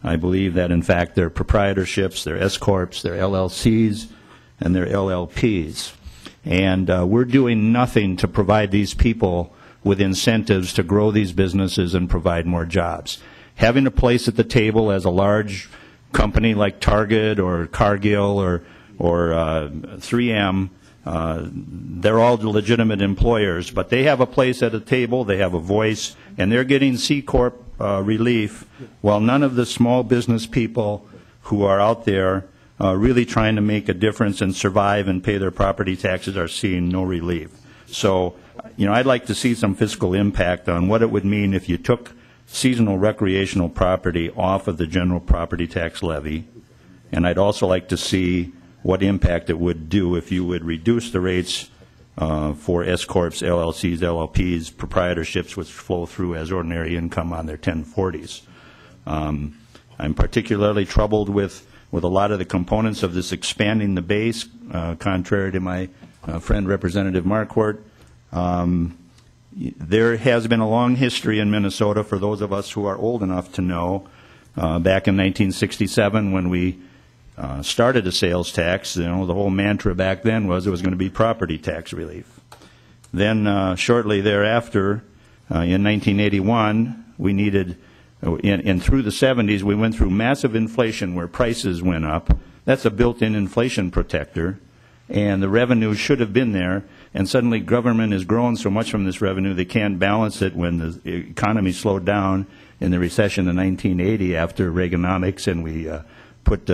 I believe that, in fact, they're proprietorships, they're S-Corps, they're LLCs, and they're LLPs. And we're doing nothing to provide these people with incentives to grow these businesses and provide more jobs. Having a place at the table as a large company like Target or Cargill or 3M, they're all legitimate employers, but they have a place at a table, they have a voice, and they're getting C-Corp relief, while none of the small business people who are out there really trying to make a difference and survive and pay their property taxes are seeing no relief. So, you know, I'd like to see some fiscal impact on what it would mean if you took seasonal recreational property off of the general property tax levy, and I'd also like to see what impact it would do if you would reduce the rates for S-Corps, LLCs, LLPs, proprietorships, which flow through as ordinary income on their 1040s. I'm particularly troubled with a lot of the components of this expanding the base, contrary to my friend Representative Marquardt. There has been a long history in Minnesota, for those of us who are old enough to know, back in 1967 when we started a sales tax. You know, the whole mantra back then was it was going to be property tax relief. Then shortly thereafter, in 1981, we needed, and through the 70s, we went through massive inflation where prices went up. That's a built-in inflation protector, and the revenue should have been there, and suddenly government is growing so much from this revenue they can't balance it when the economy slowed down in the recession in 1980 after Reaganomics, and we put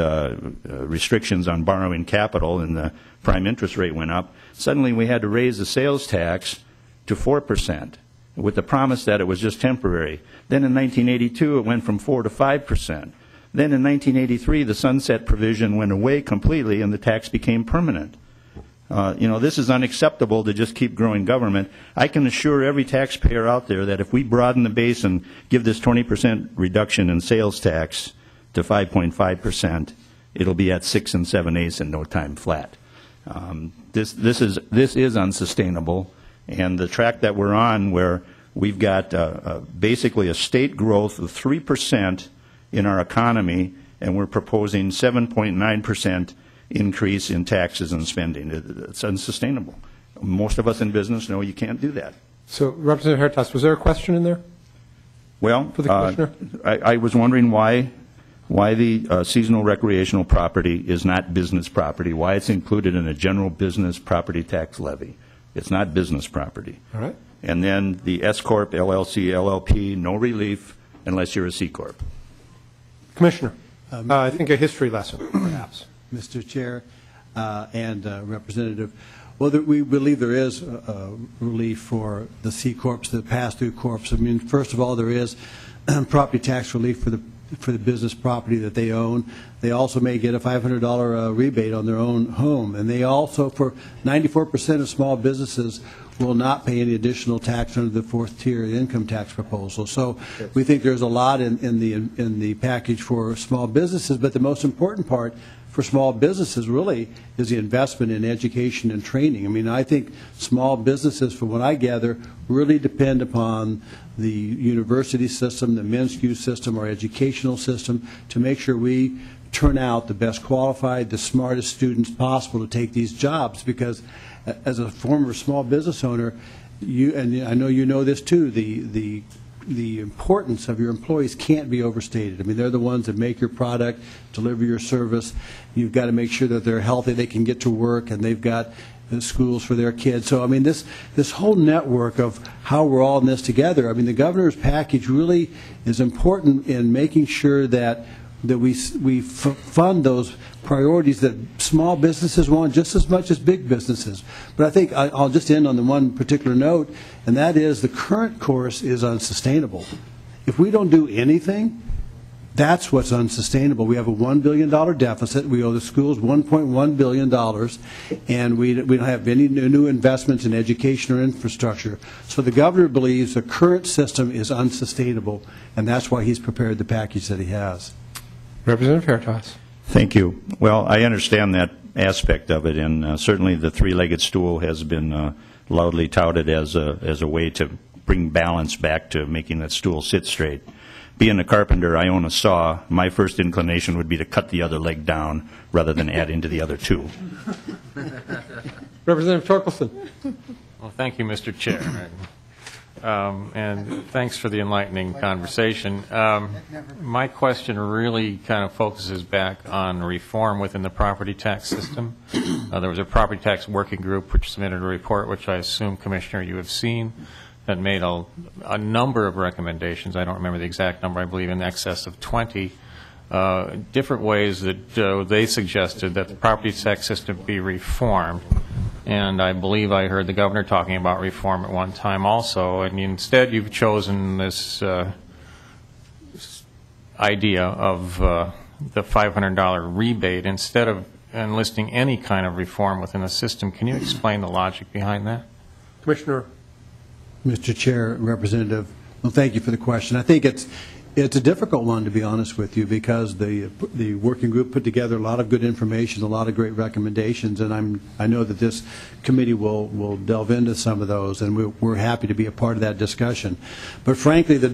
restrictions on borrowing capital and the prime interest rate went up. Suddenly we had to raise the sales tax to 4% with the promise that it was just temporary. Then in 1982 it went from 4 to 5%. Then in 1983 the sunset provision went away completely and the tax became permanent. This is unacceptable to just keep growing government. I can assure every taxpayer out there that if we broaden the base and give this 20% reduction in sales tax to 5.5%, it'll be at 6 7/8 in no time flat. This is unsustainable, and the track that we're on, where we've got basically a state growth of 3% in our economy, and we're proposing 7.9% increase in taxes and spending. It's unsustainable. Most of us in business know you can't do that. So, Representative Hertas, was there a question in there? Well, for the Commissioner? I was wondering why the seasonal recreational property is not business property, why it's included in a general business property tax levy. It's not business property. All right. And then the S Corp, LLC, LLP, no relief unless you're a C Corp. Commissioner, I think a history lesson, perhaps. Mr. Chair and Representative, well, we believe there is relief for the C Corps, the pass-through corps. I mean, first of all, there is property tax relief for the business property that they own. They also may get a $500 rebate on their own home, and they also, for 94% of small businesses, will not pay any additional tax under the fourth tier income tax proposal. So we think there's a lot in the package for small businesses, but the most important part for small businesses really is the investment in education and training. I mean, I think small businesses, from what I gather, really depend upon the university system, the MNSCU system, our educational system, to make sure we turn out the best qualified, the smartest students possible to take these jobs. Because as a former small business owner, and I know you know this too, the importance of your employees can't be overstated. I mean, they're the ones that make your product, deliver your service. You've got to make sure that they're healthy, they can get to work, and they've got schools for their kids. So, I mean, this whole network of how we're all in this together, I mean, the governor's package really is important in making sure that we fund those priorities that small businesses want just as much as big businesses. But I think I'll just end on the one particular note, and that is the current course is unsustainable. If we don't do anything, that's what's unsustainable. We have a $1 billion deficit. We owe the schools $1.1 billion, and we don't have any new investments in education or infrastructure. So the governor believes the current system is unsustainable, and that's why he's prepared the package that he has. Representative Hertas. Thank you. Well, I understand that aspect of it, and certainly the three-legged stool has been loudly touted as a way to bring balance back to making that stool sit straight. Being a carpenter, I own a saw. My first inclination would be to cut the other leg down rather than adding to the other two. Representative Torkelson. Well, thank you, Mr. Chair. And thanks for the enlightening conversation. My question really kind of focuses back on reform within the property tax system. There was a property tax working group which submitted a report, which I assume, Commissioner, you have seen, that made a number of recommendations. I don't remember the exact number. I believe in excess of 20 different ways that they suggested that the property tax system be reformed. And I believe I heard the governor talking about reform at one time also. And instead, you've chosen this idea of the $500 rebate instead of enlisting any kind of reform within the system. Can you explain the logic behind that? Commissioner. Mr. Chair, Representative, well, thank you for the question. I think it's a difficult one, to be honest with you, because the working group put together a lot of good information, a lot of great recommendations, and I know that this committee will delve into some of those, and we're happy to be a part of that discussion. But frankly, the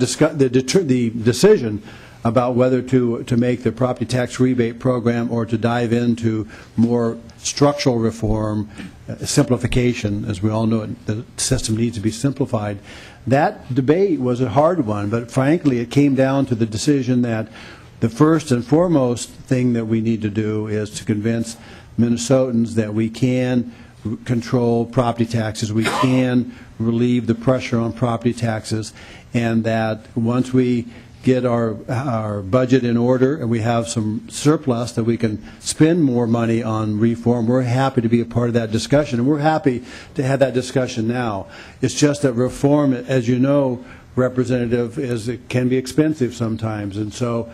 decision about whether to make the property tax rebate program or to dive into more structural reform, simplification. As we all know, the system needs to be simplified. That debate was a hard one, but frankly, it came down to the decision that the first and foremost thing that we need to do is to convince Minnesotans that we can control property taxes, we can relieve the pressure on property taxes, and that once we get our budget in order and we have some surplus that we can spend more money on reform, we're happy to be a part of that discussion, and we're happy to have that discussion now. It's just that reform, as you know, Representative, it can be expensive sometimes, and so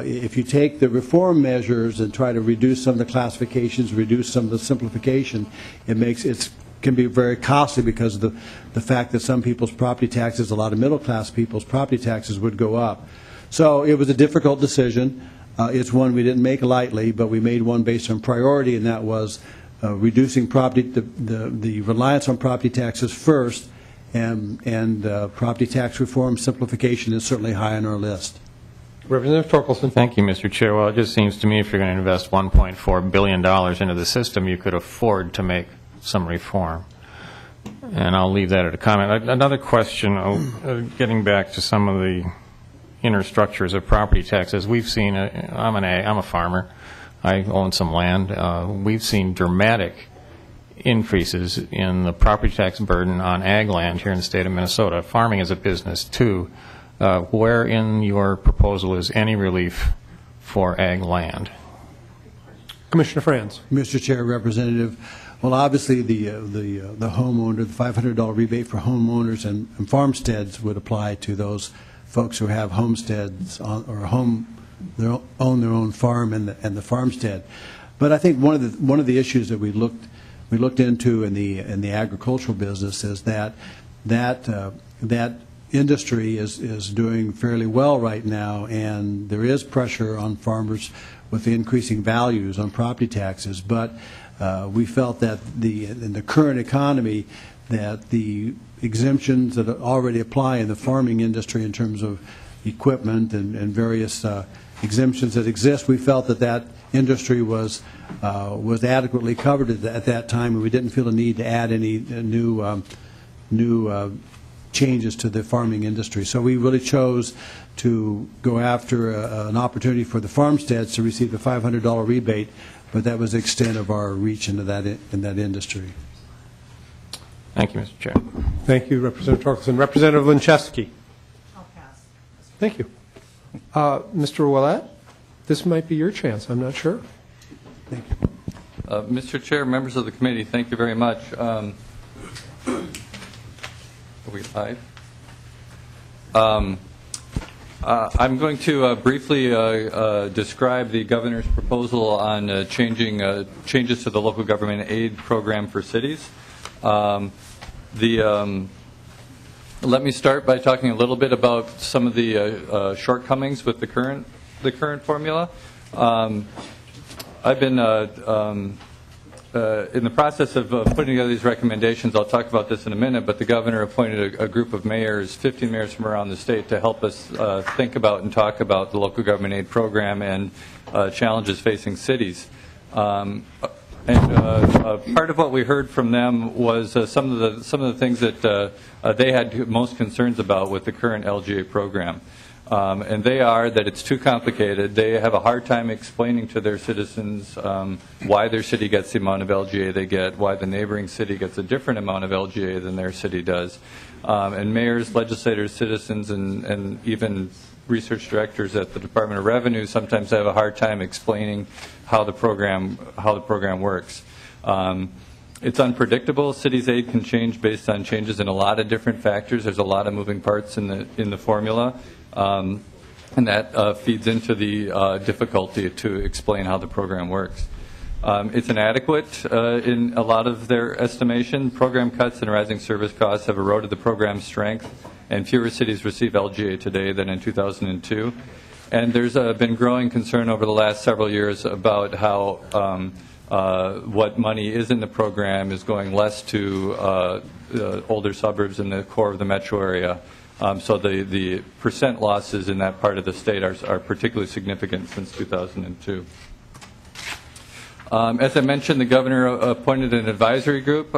if you take the reform measures and try to reduce some of the classifications, reduce some of the simplification, it can be very costly because of the fact that some people's property taxes, a lot of middle-class people's property taxes would go up. So it was a difficult decision. It's one we didn't make lightly, but we made one based on priority, and that was reducing the reliance on property taxes first, and property tax reform simplification is certainly high on our list. Representative Torkelson. Thank you, Mr. Chair. Well, it just seems to me if you're going to invest $1.4 billion into the system, you could afford to make some reform. And I'll leave that at a comment. Another question, getting back to some of the inner structures of property taxes. We've seen, I'm a farmer. I own some land. We've seen dramatic increases in the property tax burden on ag land here in the state of Minnesota. Farming is a business, too. Where in your proposal is any relief for ag land? Commissioner Franz. Mr. Chair, Representative, well, obviously the homeowner, the $500 rebate for homeowners and farmsteads would apply to those folks who have homesteads own their own farm and the farmstead. But I think one of the issues that we looked into in the agricultural business is that industry is doing fairly well right now, and there is pressure on farmers with the increasing values on property taxes. But we felt that in the current economy, that the exemptions that already apply in the farming industry in terms of equipment and various exemptions that exist, we felt that industry was adequately covered at that time, and we didn't feel the need to add any new changes to the farming industry. So we really chose to go after an opportunity for the farmsteads to receive the $500 rebate, but that was the extent of our reach into that industry. Thank you, Mr. Chair. Thank you, Representative Torkelson. Representative Linchevsky. I'll pass. Thank you. Mr. Ouellette, this might be your chance. I'm not sure. Thank you. Mr. Chair, members of the committee, thank you very much. Are we live? I'm going to briefly describe the governor's proposal on changes to the local government aid program for cities. Let me start by talking a little bit about some of the shortcomings with the current formula. I've been in the process of putting together these recommendations. I'll talk about this in a minute, but the governor appointed a group of mayors, 15 mayors from around the state, to help us think about and talk about the local government aid program and challenges facing cities. And part of what we heard from them was some of the things that they had most concerns about with the current LGA program. And they are that it's too complicated. They have a hard time explaining to their citizens why their city gets the amount of LGA they get, why the neighboring city gets a different amount of LGA than their city does. And mayors, legislators, citizens, and even research directors at the Department of Revenue sometimes have a hard time explaining how the program works. It's unpredictable. Cities' aid can change based on changes in a lot of different factors. There's a lot of moving parts in the formula. And that feeds into the difficulty to explain how the program works. It's inadequate in a lot of their estimation. Program cuts and rising service costs have eroded the program's strength, and fewer cities receive LGA today than in 2002. And there's been growing concern over the last several years about how what money is in the program is going less to older suburbs in the core of the metro area. So the percent losses in that part of the state are particularly significant since 2002. As I mentioned, the governor appointed an advisory group.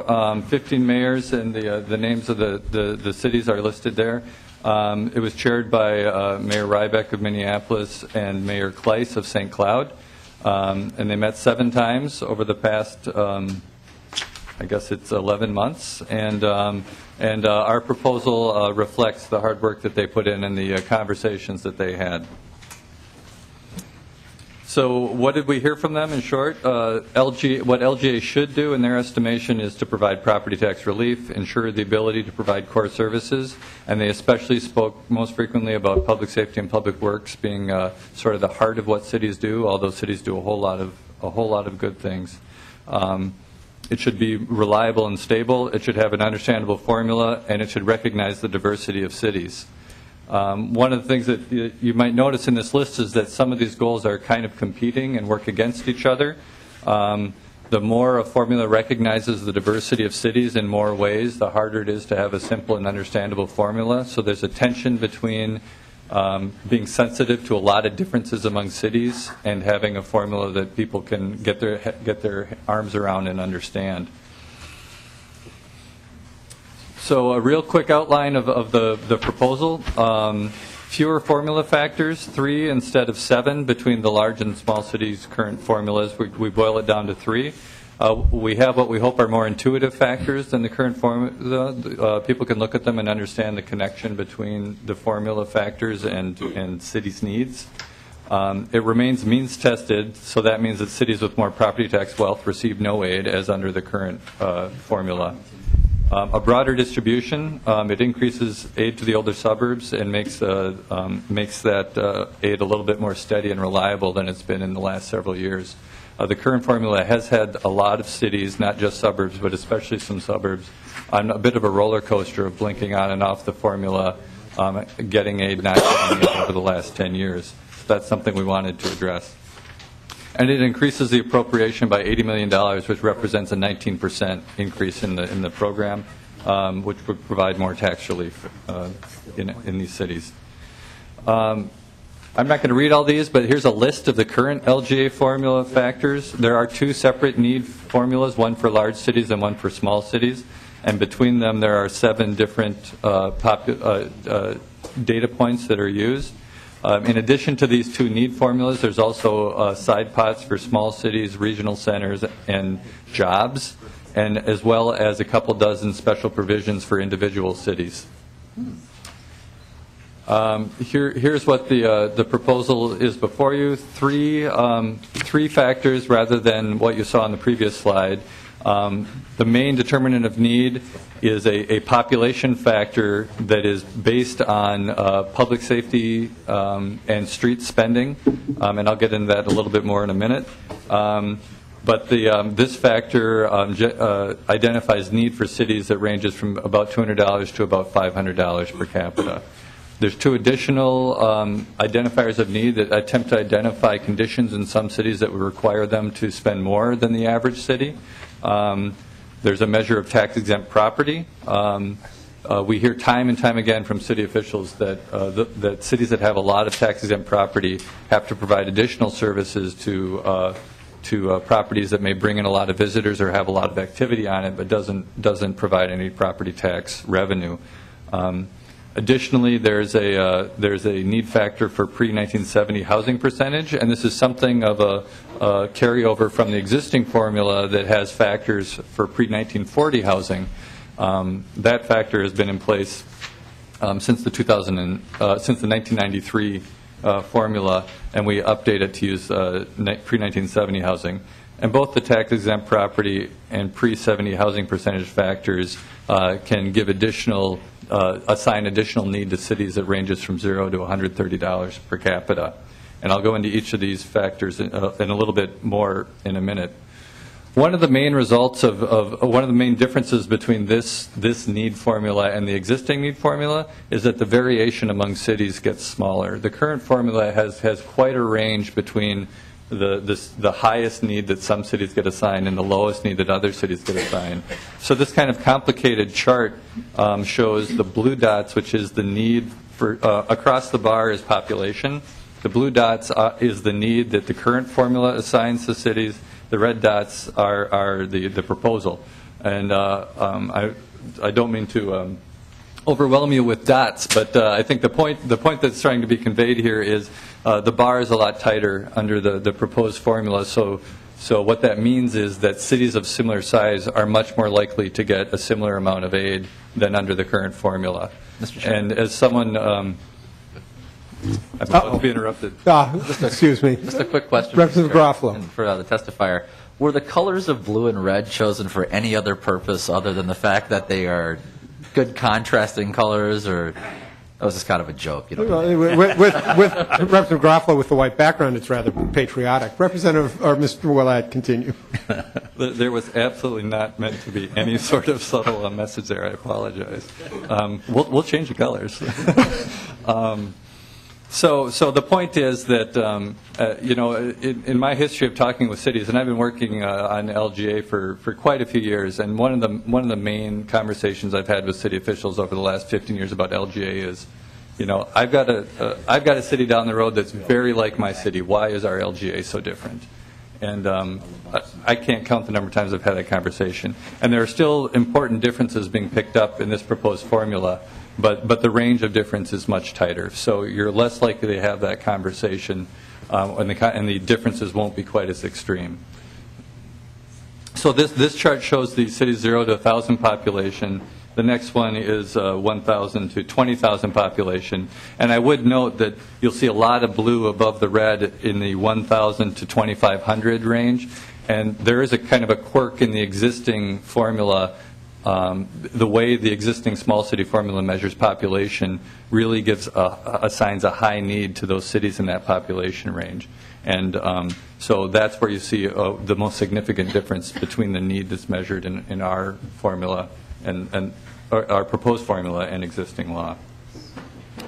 15 mayors, and the names of the cities are listed there. It was chaired by Mayor Rybeck of Minneapolis and Mayor Kleiss of St. Cloud. And they met 7 times over the past, I guess it's 11 months. And our proposal reflects the hard work that they put in and the conversations that they had. So what did we hear from them in short? What LGA should do in their estimation is to provide property tax relief, ensure the ability to provide core services, and they especially spoke most frequently about public safety and public works being sort of the heart of what cities do, although cities do a whole lot of good things. It should be reliable and stable, it should have an understandable formula, and it should recognize the diversity of cities. One of the things that you might notice in this list is that some of these goals are kind of competing and work against each other. The more a formula recognizes the diversity of cities in more ways, the harder it is to have a simple and understandable formula. So there's a tension between being sensitive to a lot of differences among cities and having a formula that people can get their arms around and understand. So a real quick outline of the proposal. Fewer formula factors, 3 instead of 7 between the large and small cities' current formulas. We boil it down to 3. We have what we hope are more intuitive factors than the current formula. People can look at them and understand the connection between the formula factors and cities' needs. It remains means tested, so that means that cities with more property tax wealth receive no aid as under the current formula. A broader distribution, it increases aid to the older suburbs and makes that aid a little bit more steady and reliable than it's been in the last several years. The current formula has had a lot of cities, not just suburbs, but especially some suburbs, on a bit of a roller coaster of blinking on and off the formula, getting aid, not getting aid over the last 10 years. So that's something we wanted to address. And it increases the appropriation by $80 million, which represents a 19% increase in the program, which would provide more tax relief in these cities. I'm not going to read all these, but here's a list of the current LGA formula factors. There are 2 separate need formulas, one for large cities and one for small cities. And between them, there are 7 different data points that are used. In addition to these 2 need formulas, there's also side pots for small cities, regional centers, and jobs, and as well as a couple dozen special provisions for individual cities. Here's what the proposal is before you. 3 factors rather than what you saw on the previous slide. The main determinant of need is a population factor that is based on public safety and street spending, and I'll get into that a little bit more in a minute. But this factor identifies need for cities that ranges from about $200 to about $500 per capita. There's 2 additional identifiers of need that attempt to identify conditions in some cities that would require them to spend more than the average city. There's a measure of tax-exempt property. We hear time and time again from city officials that cities that have a lot of tax-exempt property have to provide additional services to properties that may bring in a lot of visitors or have a lot of activity on it, but doesn't provide any property tax revenue. Additionally, there's a need factor for pre-1970 housing percentage, and this is something of a carryover from the existing formula that has factors for pre-1940 housing. That factor has been in place since the 1993 formula, and we update it to use pre-1970 housing. And both the tax-exempt property and pre-70 housing percentage factors can give assign additional need to cities that ranges from $0 to $130 per capita. And I'll go into each of these factors in a little bit more in a minute. One of the main results one of the main differences between this need formula and the existing need formula is that the variation among cities gets smaller. The current formula has quite a range between the highest need that some cities get assigned and the lowest need that other cities get assigned. So this kind of complicated chart shows the blue dots, which is the need for across the bar is population. The blue dots is the need that the current formula assigns to cities. The red dots are the proposal. And I don't mean to overwhelm you with dots, but I think the point that's trying to be conveyed here is the bar is a lot tighter under the proposed formula. So what that means is that cities of similar size are much more likely to get a similar amount of aid than under the current formula. Mr. Chair. And as someone, I'm about to be interrupted. Excuse me. Just a quick question. Representative Garofalo. And for the testifier. Were the colors of blue and red chosen for any other purpose other than the fact that they are good contrasting colors, or that was just kind of a joke? You know? With Representative Garofalo with the white background, it's rather patriotic. Representative, or Mr. Willett, continue. There was absolutely not meant to be any sort of subtle message there. I apologize. We'll change the colors. So the point is that, in my history of talking with cities, and I've been working on LGA for quite a few years, and one of the main conversations I've had with city officials over the last 15 years about LGA is, I've got a city down the road that's very like my city. Why is our LGA so different? And I can't count the number of times I've had that conversation. And there are still important differences being picked up in this proposed formula. But the range of difference is much tighter. So you're less likely to have that conversation, and the differences won't be quite as extreme. So this chart shows the city's 0 to 1,000 population. The next one is 1,000 to 20,000 population. And I would note that you'll see a lot of blue above the red in the 1,000 to 2,500 range. And there is a kind of a quirk in the existing formula. The way the existing small city formula measures population really assigns a high need to those cities in that population range. And so that's where you see the most significant difference between the need that's measured in our formula and our proposed formula and existing law.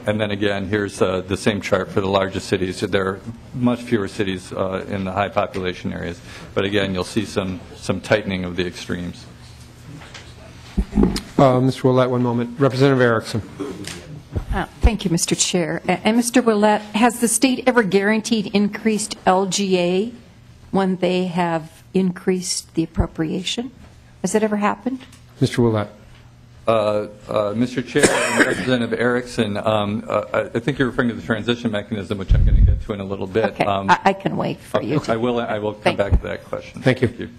And then again, here's the same chart for the largest cities. There are much fewer cities in the high population areas. But again, you'll see some tightening of the extremes. Mr. Willett, one moment. Representative Erickson. Thank you, Mr. Chair. And Mr. Willett, has the state ever guaranteed increased LGA when they have increased the appropriation? Has that ever happened? Mr. Willett. Mr. Chair and Representative Erickson, I think you're referring to the transition mechanism, which I'm going to get to in a little bit. Okay, I can wait for you. I will come back to that question. Thank you. Thank you.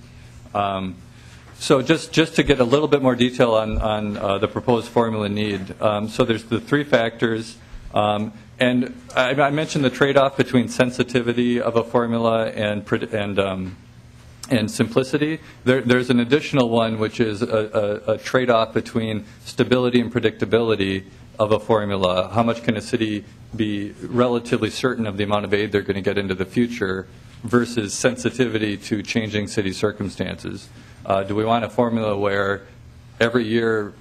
So just to get a little bit more detail on the proposed formula need. So there's the three factors. And I mentioned the trade-off between sensitivity of a formula and simplicity. There's an additional one, which is a trade-off between stability and predictability of a formula. How much can a city be relatively certain of the amount of aid they're going to get into the future versus sensitivity to changing city circumstances? Do we want a formula where every year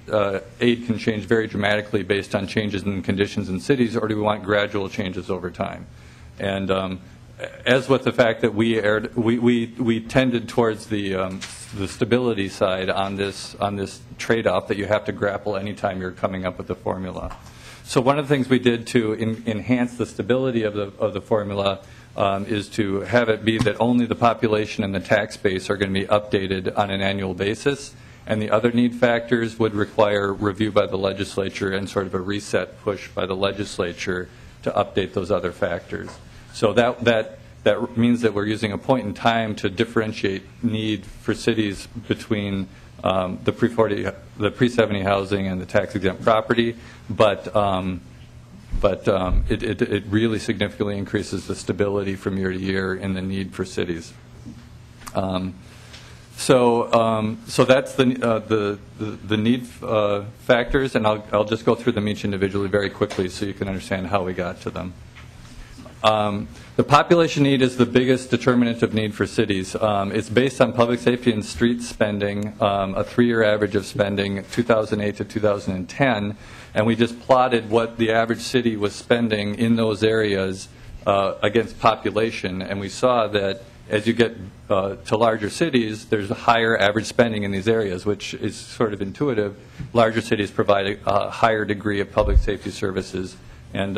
aid can change very dramatically based on changes in conditions in cities, or do we want gradual changes over time? And as with the fact that we tended towards the stability side on this trade-off that you have to grapple anytime you're coming up with a formula. So one of the things we did to enhance the stability of the formula is to have it be that only the population and the tax base are going to be updated on an annual basis, and the other need factors would require review by the legislature and sort of a reset push by the legislature to update those other factors. So that means that we're using a point in time to differentiate need for cities between the pre-70 housing and the tax-exempt property, but it really significantly increases the stability from year to year in the need for cities. So that's the need factors, and I'll just go through them each individually very quickly so you can understand how we got to them. The population need is the biggest determinant of need for cities. It's based on public safety and street spending, a 3-year average of spending, 2008 to 2010, and we just plotted what the average city was spending in those areas against population, and we saw that as you get to larger cities, there's a higher average spending in these areas, which is sort of intuitive. Larger cities provide a higher degree of public safety services and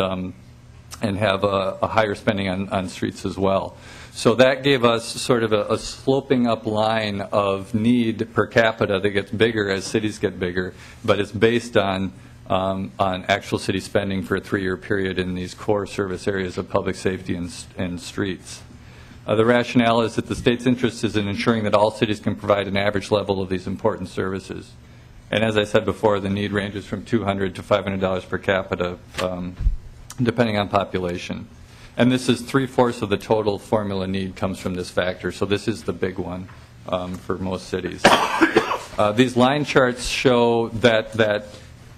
have a higher spending on streets as well. So that gave us sort of a sloping up line of need per capita that gets bigger as cities get bigger, but it's based on actual city spending for a 3-year period in these core service areas of public safety and streets. The rationale is that the state's interest is in ensuring that all cities can provide an average level of these important services. And as I said before, the need ranges from $200 to $500 per capita, depending on population. And this is 3/4 of the total formula need comes from this factor, so this is the big one for most cities. These line charts show that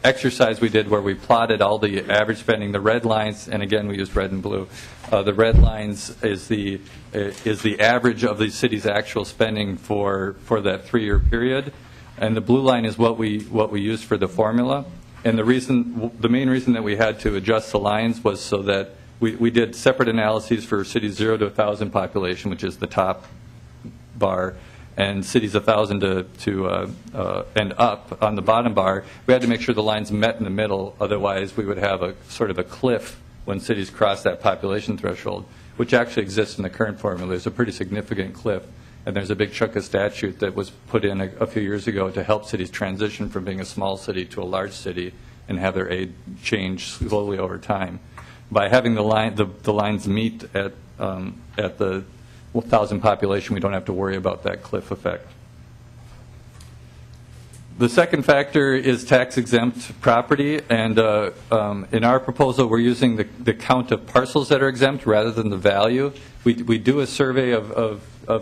exercise we did where we plotted all the average spending. The red lines, and again we used red and blue, the red lines is the average of the city's actual spending for that 3-year period, and the blue line is what we used for the formula. And the main reason that we had to adjust the lines was so that we did separate analyses for cities 0 to 1,000 population, which is the top bar, and cities 1,000 to and up on the bottom bar. We had to make sure the lines met in the middle, otherwise we would have a sort of a cliff when cities cross that population threshold, which actually exists in the current formula. There's a pretty significant cliff, and there's a big chunk of statute that was put in a few years ago to help cities transition from being a small city to a large city and have their aid change slowly over time. By having the lines meet at the 1,000 population, we don't have to worry about that cliff effect. The second factor is tax-exempt property, and in our proposal we're using the count of parcels that are exempt rather than the value. We do a survey of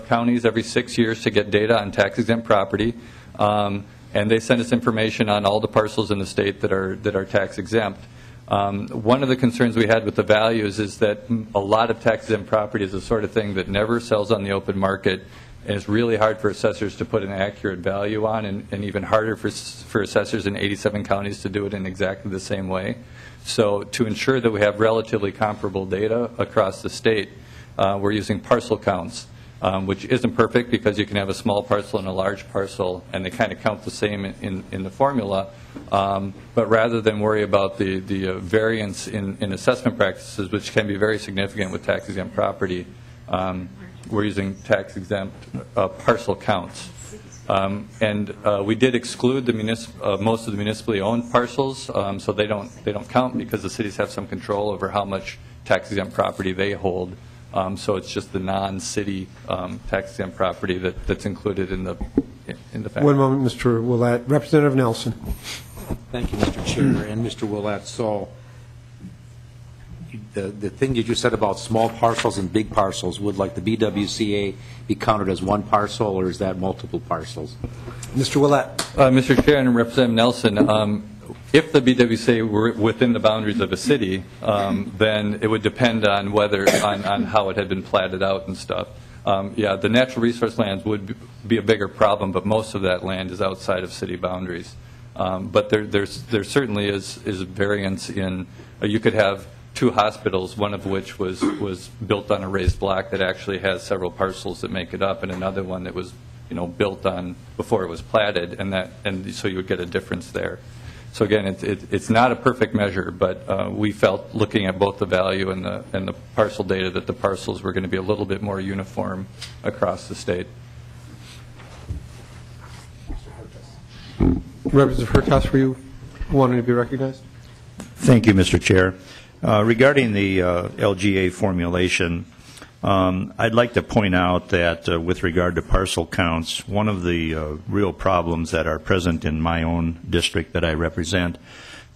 counties every 6 years to get data on tax-exempt property, and they send us information on all the parcels in the state that are tax-exempt. One of the concerns we had with the values is that a lot of tax-exempt property is the sort of thing that never sells on the open market, and it's really hard for assessors to put an accurate value on, and even harder for assessors in 87 counties to do it in exactly the same way. So to ensure that we have relatively comparable data across the state, we're using parcel counts, which isn't perfect because you can have a small parcel and a large parcel, and they kind of count the same in the formula. But rather than worry about the variance in assessment practices, which can be very significant with tax-exempt property, we're using tax-exempt parcel counts. And we did exclude the most of the municipally owned parcels, so they don't count because the cities have some control over how much tax-exempt property they hold. So it's just the non-city tax-exempt property that's included in the factor. One moment, Mr. Willett. Representative Nelson. Thank you, Mr. Chair, and Mr. Willett. So the thing you just said about small parcels and big parcels, would like the BWCA be counted as one parcel, or is that multiple parcels? Mr. Willett. Mr. Chair and Representative Nelson, if the BWCA were within the boundaries of a city, then it would depend on on how it had been platted out and stuff. Yeah, the natural resource lands would be a bigger problem, but most of that land is outside of city boundaries. But there certainly is variance in. You could have 2 hospitals, one of which was built on a raised block that actually has several parcels that make it up, and another one that was built on before it was platted, and so you would get a difference there. So again, it's not a perfect measure, but we felt, looking at both the value and the parcel data, that the parcels were going to be a little bit more uniform across the state. Representative Hertaus, were you wanting to be recognized? Thank you, Mr. Chair. Regarding the LGA formulation, I'd like to point out that with regard to parcel counts, one of the real problems that are present in my own district that I represent,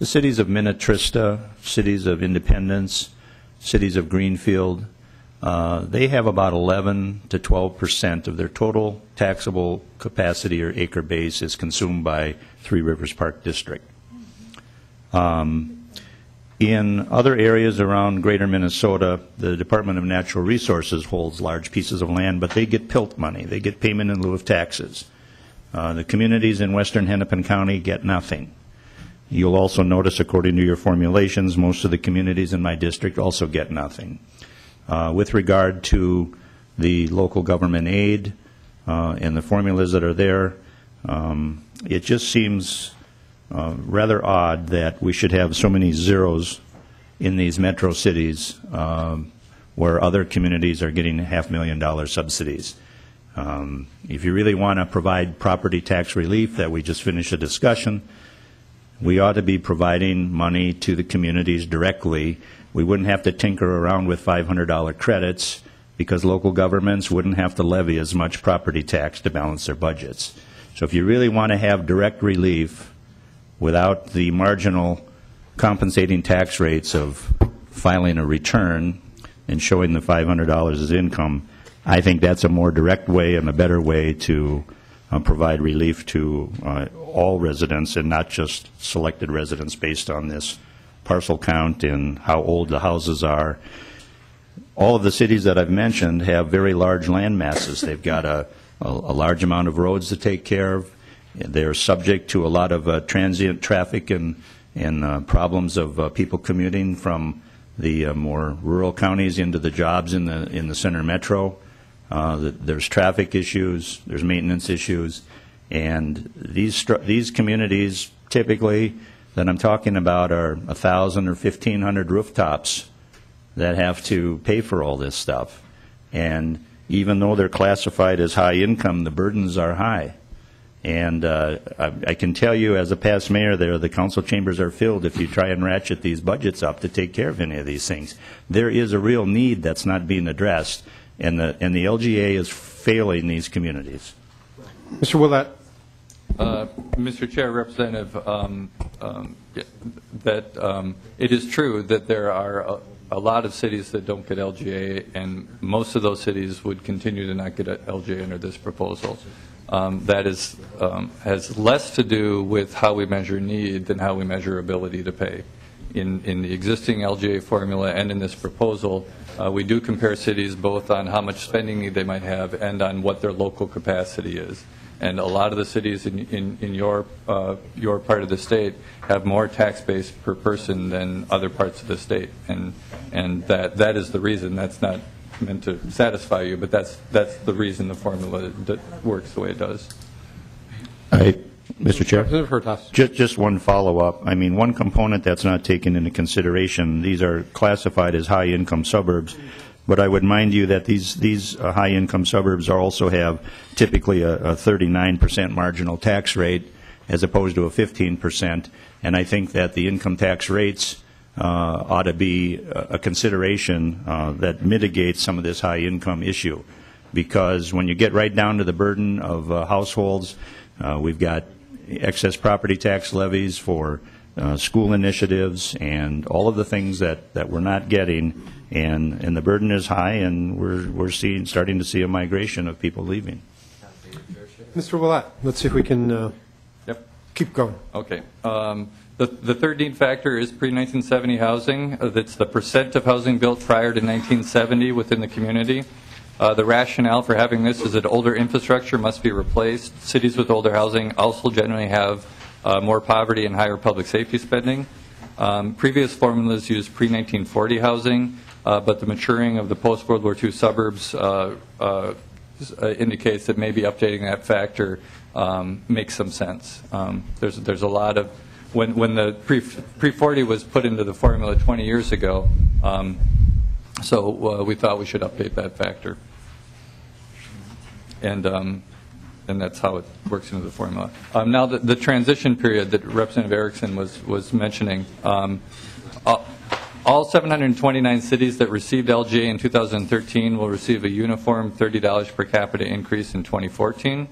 the cities of Minnetrista, cities of Independence, cities of Greenfield, they have about 11 to 12% of their total taxable capacity or acre base is consumed by Three Rivers Park District. In other areas around greater Minnesota, the Department of Natural Resources holds large pieces of land, but they get PILT money. They get payment in lieu of taxes. The communities in western Hennepin County get nothing. You'll also notice, according to your formulations, most of the communities in my district also get nothing. With regard to the local government aid and the formulas that are there, it just seems rather odd that we should have so many zeros in these metro cities where other communities are getting $500,000 subsidies. If you really want to provide property tax relief that we just finished a discussion, we ought to be providing money to the communities directly. We wouldn't have to tinker around with $500 credits because local governments wouldn't have to levy as much property tax to balance their budgets. So if you really want to have direct relief without the marginal compensating tax rates of filing a return and showing the $500 as income, I think that's a more direct way and a better way to provide relief to all residents and not just selected residents based on this parcel count and how old the houses are. All of the cities that I've mentioned have very large land masses. They've got a large amount of roads to take care of. They're subject to a lot of transient traffic and problems of people commuting from the more rural counties into the jobs in the center metro. There's traffic issues, there's maintenance issues, and these communities typically that I'm talking about are 1,000 or 1,500 rooftops that have to pay for all this stuff. And even though they're classified as high income, the burdens are high. And I can tell you, as a past mayor there, the council chambers are filled if you try and ratchet these budgets up to take care of any of these things. There is a real need that's not being addressed, and the LGA is failing these communities. Mr. Willett. Mr. Chair, Representative, that it is true that there are a lot of cities that don't get LGA, and most of those cities would continue to not get LGA under this proposal. That has less to do with how we measure need than how we measure ability to pay. In the existing LGA formula and in this proposal, we do compare cities both on how much spending need they might have and on what their local capacity is. And a lot of the cities in your part of the state have more tax base per person than other parts of the state, and that is the reason. That's not meant to satisfy you, but that's the reason the formula works the way it does. Mr. Chair, just one follow-up. I mean, one component that's not taken into consideration, these are classified as high-income suburbs, but I would mind you that these high-income suburbs also have typically a 39% marginal tax rate as opposed to a 15%, and I think that the income tax rates ought to be a consideration that mitigates some of this high-income issue, because when you get right down to the burden of households, we've got excess property tax levies for school initiatives and all of the things that we're not getting, and the burden is high, and we're starting to see a migration of people leaving. Mr. Willett, let's see if we can keep going. Okay. The third need factor is pre-1970 housing. That's the percent of housing built prior to 1970 within the community. The rationale for having this is that older infrastructure must be replaced. Cities with older housing also generally have more poverty and higher public safety spending. Previous formulas used pre-1940 housing, but the maturing of the post-World War II suburbs indicates that maybe updating that factor makes some sense. There's a lot of when the pre-40 was put into the formula 20 years ago, so we thought we should update that factor, and that's how it works into the formula. Now, the transition period that Representative Erickson was mentioning, all 729 cities that received LGA in 2013 will receive a uniform $30 per capita increase in 2014.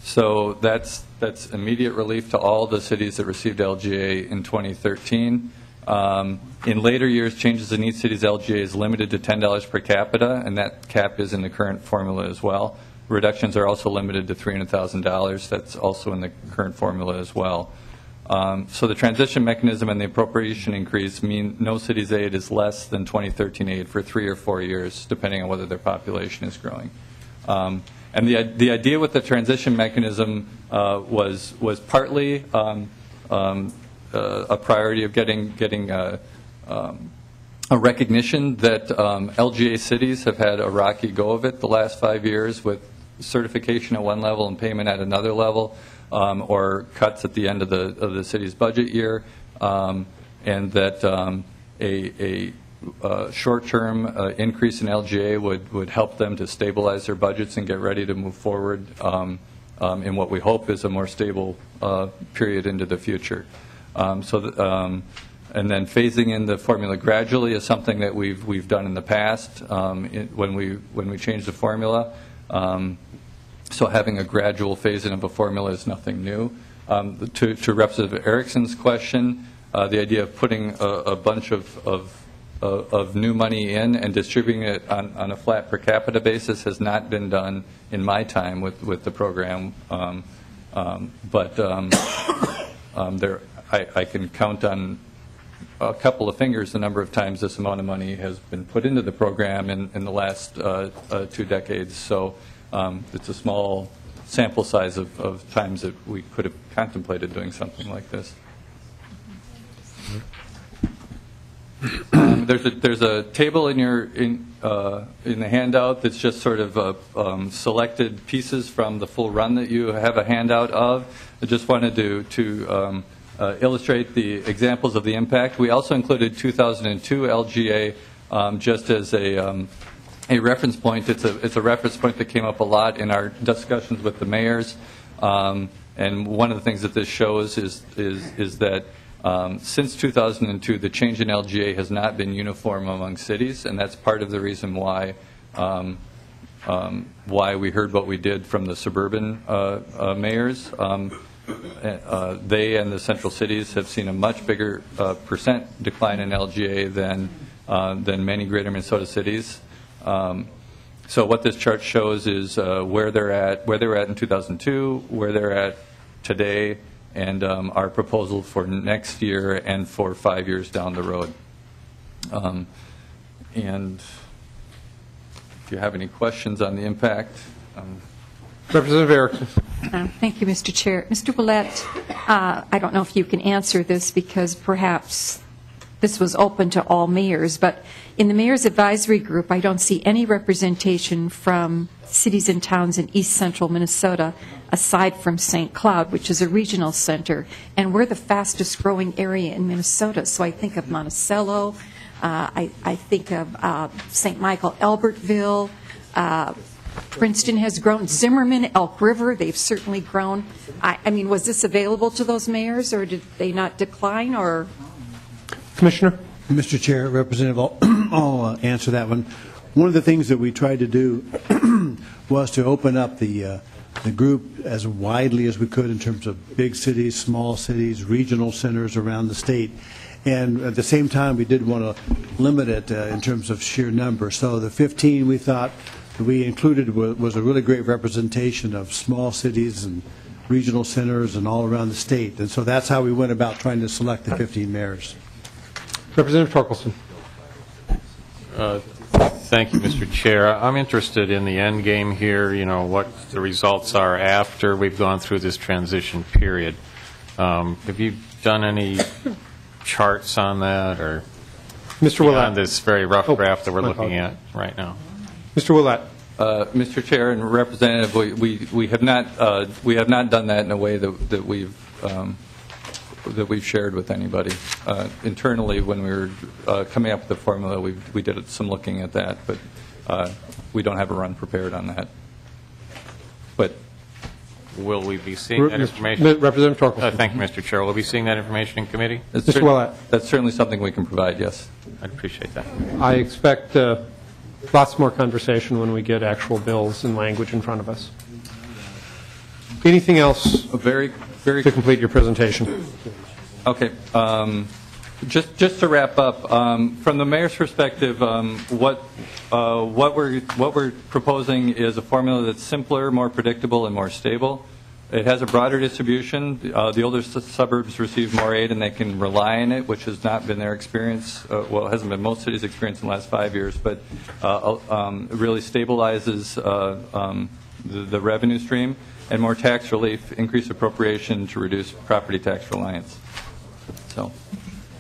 So that's immediate relief to all the cities that received LGA in 2013. In later years, changes in each city's LGA is limited to $10 per capita, and that cap is in the current formula as well. Reductions are also limited to $300,000. That's also in the current formula as well. So the transition mechanism and the appropriation increase mean no city's aid is less than 2013 aid for 3 or 4 years, depending on whether their population is growing. And the idea with the transition mechanism was partly a priority of getting a recognition that LGA cities have had a rocky go of it the last 5 years with certification at one level and payment at another level, or cuts at the end of the city's budget year, and that a short-term increase in LGA would help them to stabilize their budgets and get ready to move forward in what we hope is a more stable period into the future. And then phasing in the formula gradually is something that we've done in the past when we changed the formula. So having a gradual phase-in of a formula is nothing new. To Representative Erickson's question, the idea of putting a bunch of new money in and distributing it on a flat per capita basis has not been done in my time with the program. I can count on a couple of fingers the number of times this amount of money has been put into the program in the last 2 decades. So it's a small sample size of times that we could have contemplated doing something like this. There's a table in the handout that's just sort of selected pieces from the full run that you have a handout of. I just wanted to illustrate the examples of the impact. We also included 2002 LGA just as a reference point. It's a reference point that came up a lot in our discussions with the mayors. And one of the things that this shows is that since 2002, the change in LGA has not been uniform among cities, and that's part of the reason why we heard what we did from the suburban mayors. They and the central cities have seen a much bigger percent decline in LGA than many greater Minnesota cities. So what this chart shows is where they were at in 2002, where they're at today, and our proposal for next year and for 5 years down the road. And if you have any questions on the impact. Representative Erickson. Thank you, Mr. Chair. Mr. Willett, I don't know if you can answer this because perhaps this was open to all mayors, but in the Mayor's Advisory Group, I don't see any representation from cities and towns in east central Minnesota aside from St. Cloud, which is a regional center, and we're the fastest growing area in Minnesota. So I think of Monticello, I think of St. Michael, Albertville, Princeton has grown, Zimmerman, Elk River, they've certainly grown. I mean, was this available to those mayors, or did they not decline, or? Commissioner? Mr. Chair, Representative, I'll answer that one. One of the things that we tried to do was to open up the group as widely as we could in terms of big cities, small cities, regional centers around the state. And at the same time, we did want to limit it in terms of sheer number. So the 15 we thought that we included was a really great representation of small cities and regional centers and all around the state. And so that's how we went about trying to select the 15 mayors. Representative Torkelson. Thank you, Mr. Chair. I'm interested in the end game here, you know, what the results are after we've gone through this transition period. Have you done any charts on that, or Mr. Willett. on this very rough graph that we're looking at right now? Mr. Willett. Mr. Chair and Representative, we have not done that in a way that we've shared with anybody. Internally, when we were coming up with the formula, we did some looking at that, but we don't have a run prepared on that. But will we be seeing that information? Representative Torkelson. Thank you, Mr. Chair. Will we be seeing that information in committee? Mr. Willett. That's certainly something we can provide, yes. I'd appreciate that. I expect lots more conversation when we get actual bills and language in front of us. Anything else Very to complete your presentation? Okay. Just to wrap up, from the mayor's perspective, what we're proposing is a formula that's simpler, more predictable, and more stable. It has a broader distribution. The older suburbs receive more aid, and they can rely on it, which has not been their experience. Well, it hasn't been most cities' experience in the last 5 years, but it really stabilizes the revenue stream, and more tax relief, increased appropriation to reduce property tax reliance. So,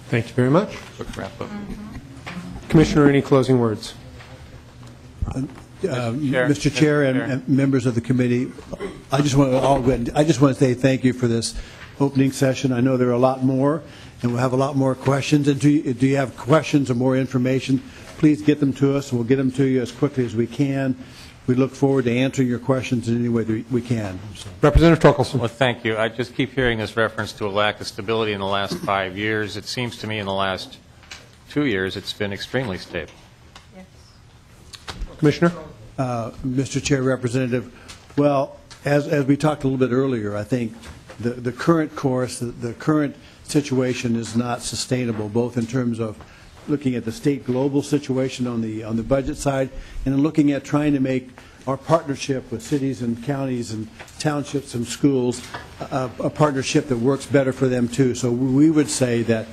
thank you very much. quick wrap up. Commissioner, any closing words? Mr. Chair and members of the committee, I just want to say thank you for this opening session. I know there are a lot more, and we'll have a lot more questions. And do you have questions or more information, please get them to us, and we'll get them to you as quickly as we can. We look forward to answering your questions in any way that we can. So. Representative Torkelson. Well, thank you. I just keep hearing this reference to a lack of stability in the last 5 years. It seems to me in the last 2 years it's been extremely stable. Commissioner? Mr. Chair, Representative, well, as we talked a little bit earlier, I think the current course, the current situation is not sustainable, both in terms of looking at the state global situation on the budget side, and in looking at trying to make our partnership with cities and counties and townships and schools a partnership that works better for them too. So we would say that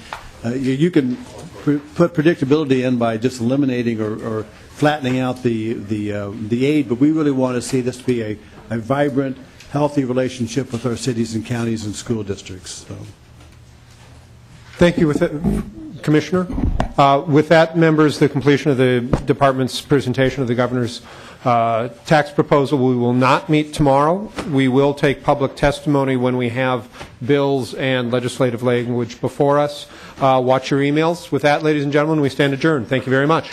you can put predictability in by just eliminating or flattening out the aid, but we really want to see this be a vibrant, healthy relationship with our cities and counties and school districts. So. Thank you, Commissioner. With that, members, the completion of the Department's presentation of the Governor's tax proposal. We will not meet tomorrow. We will take public testimony when we have bills and legislative language before us. Watch your emails. With that, ladies and gentlemen, we stand adjourned. Thank you very much.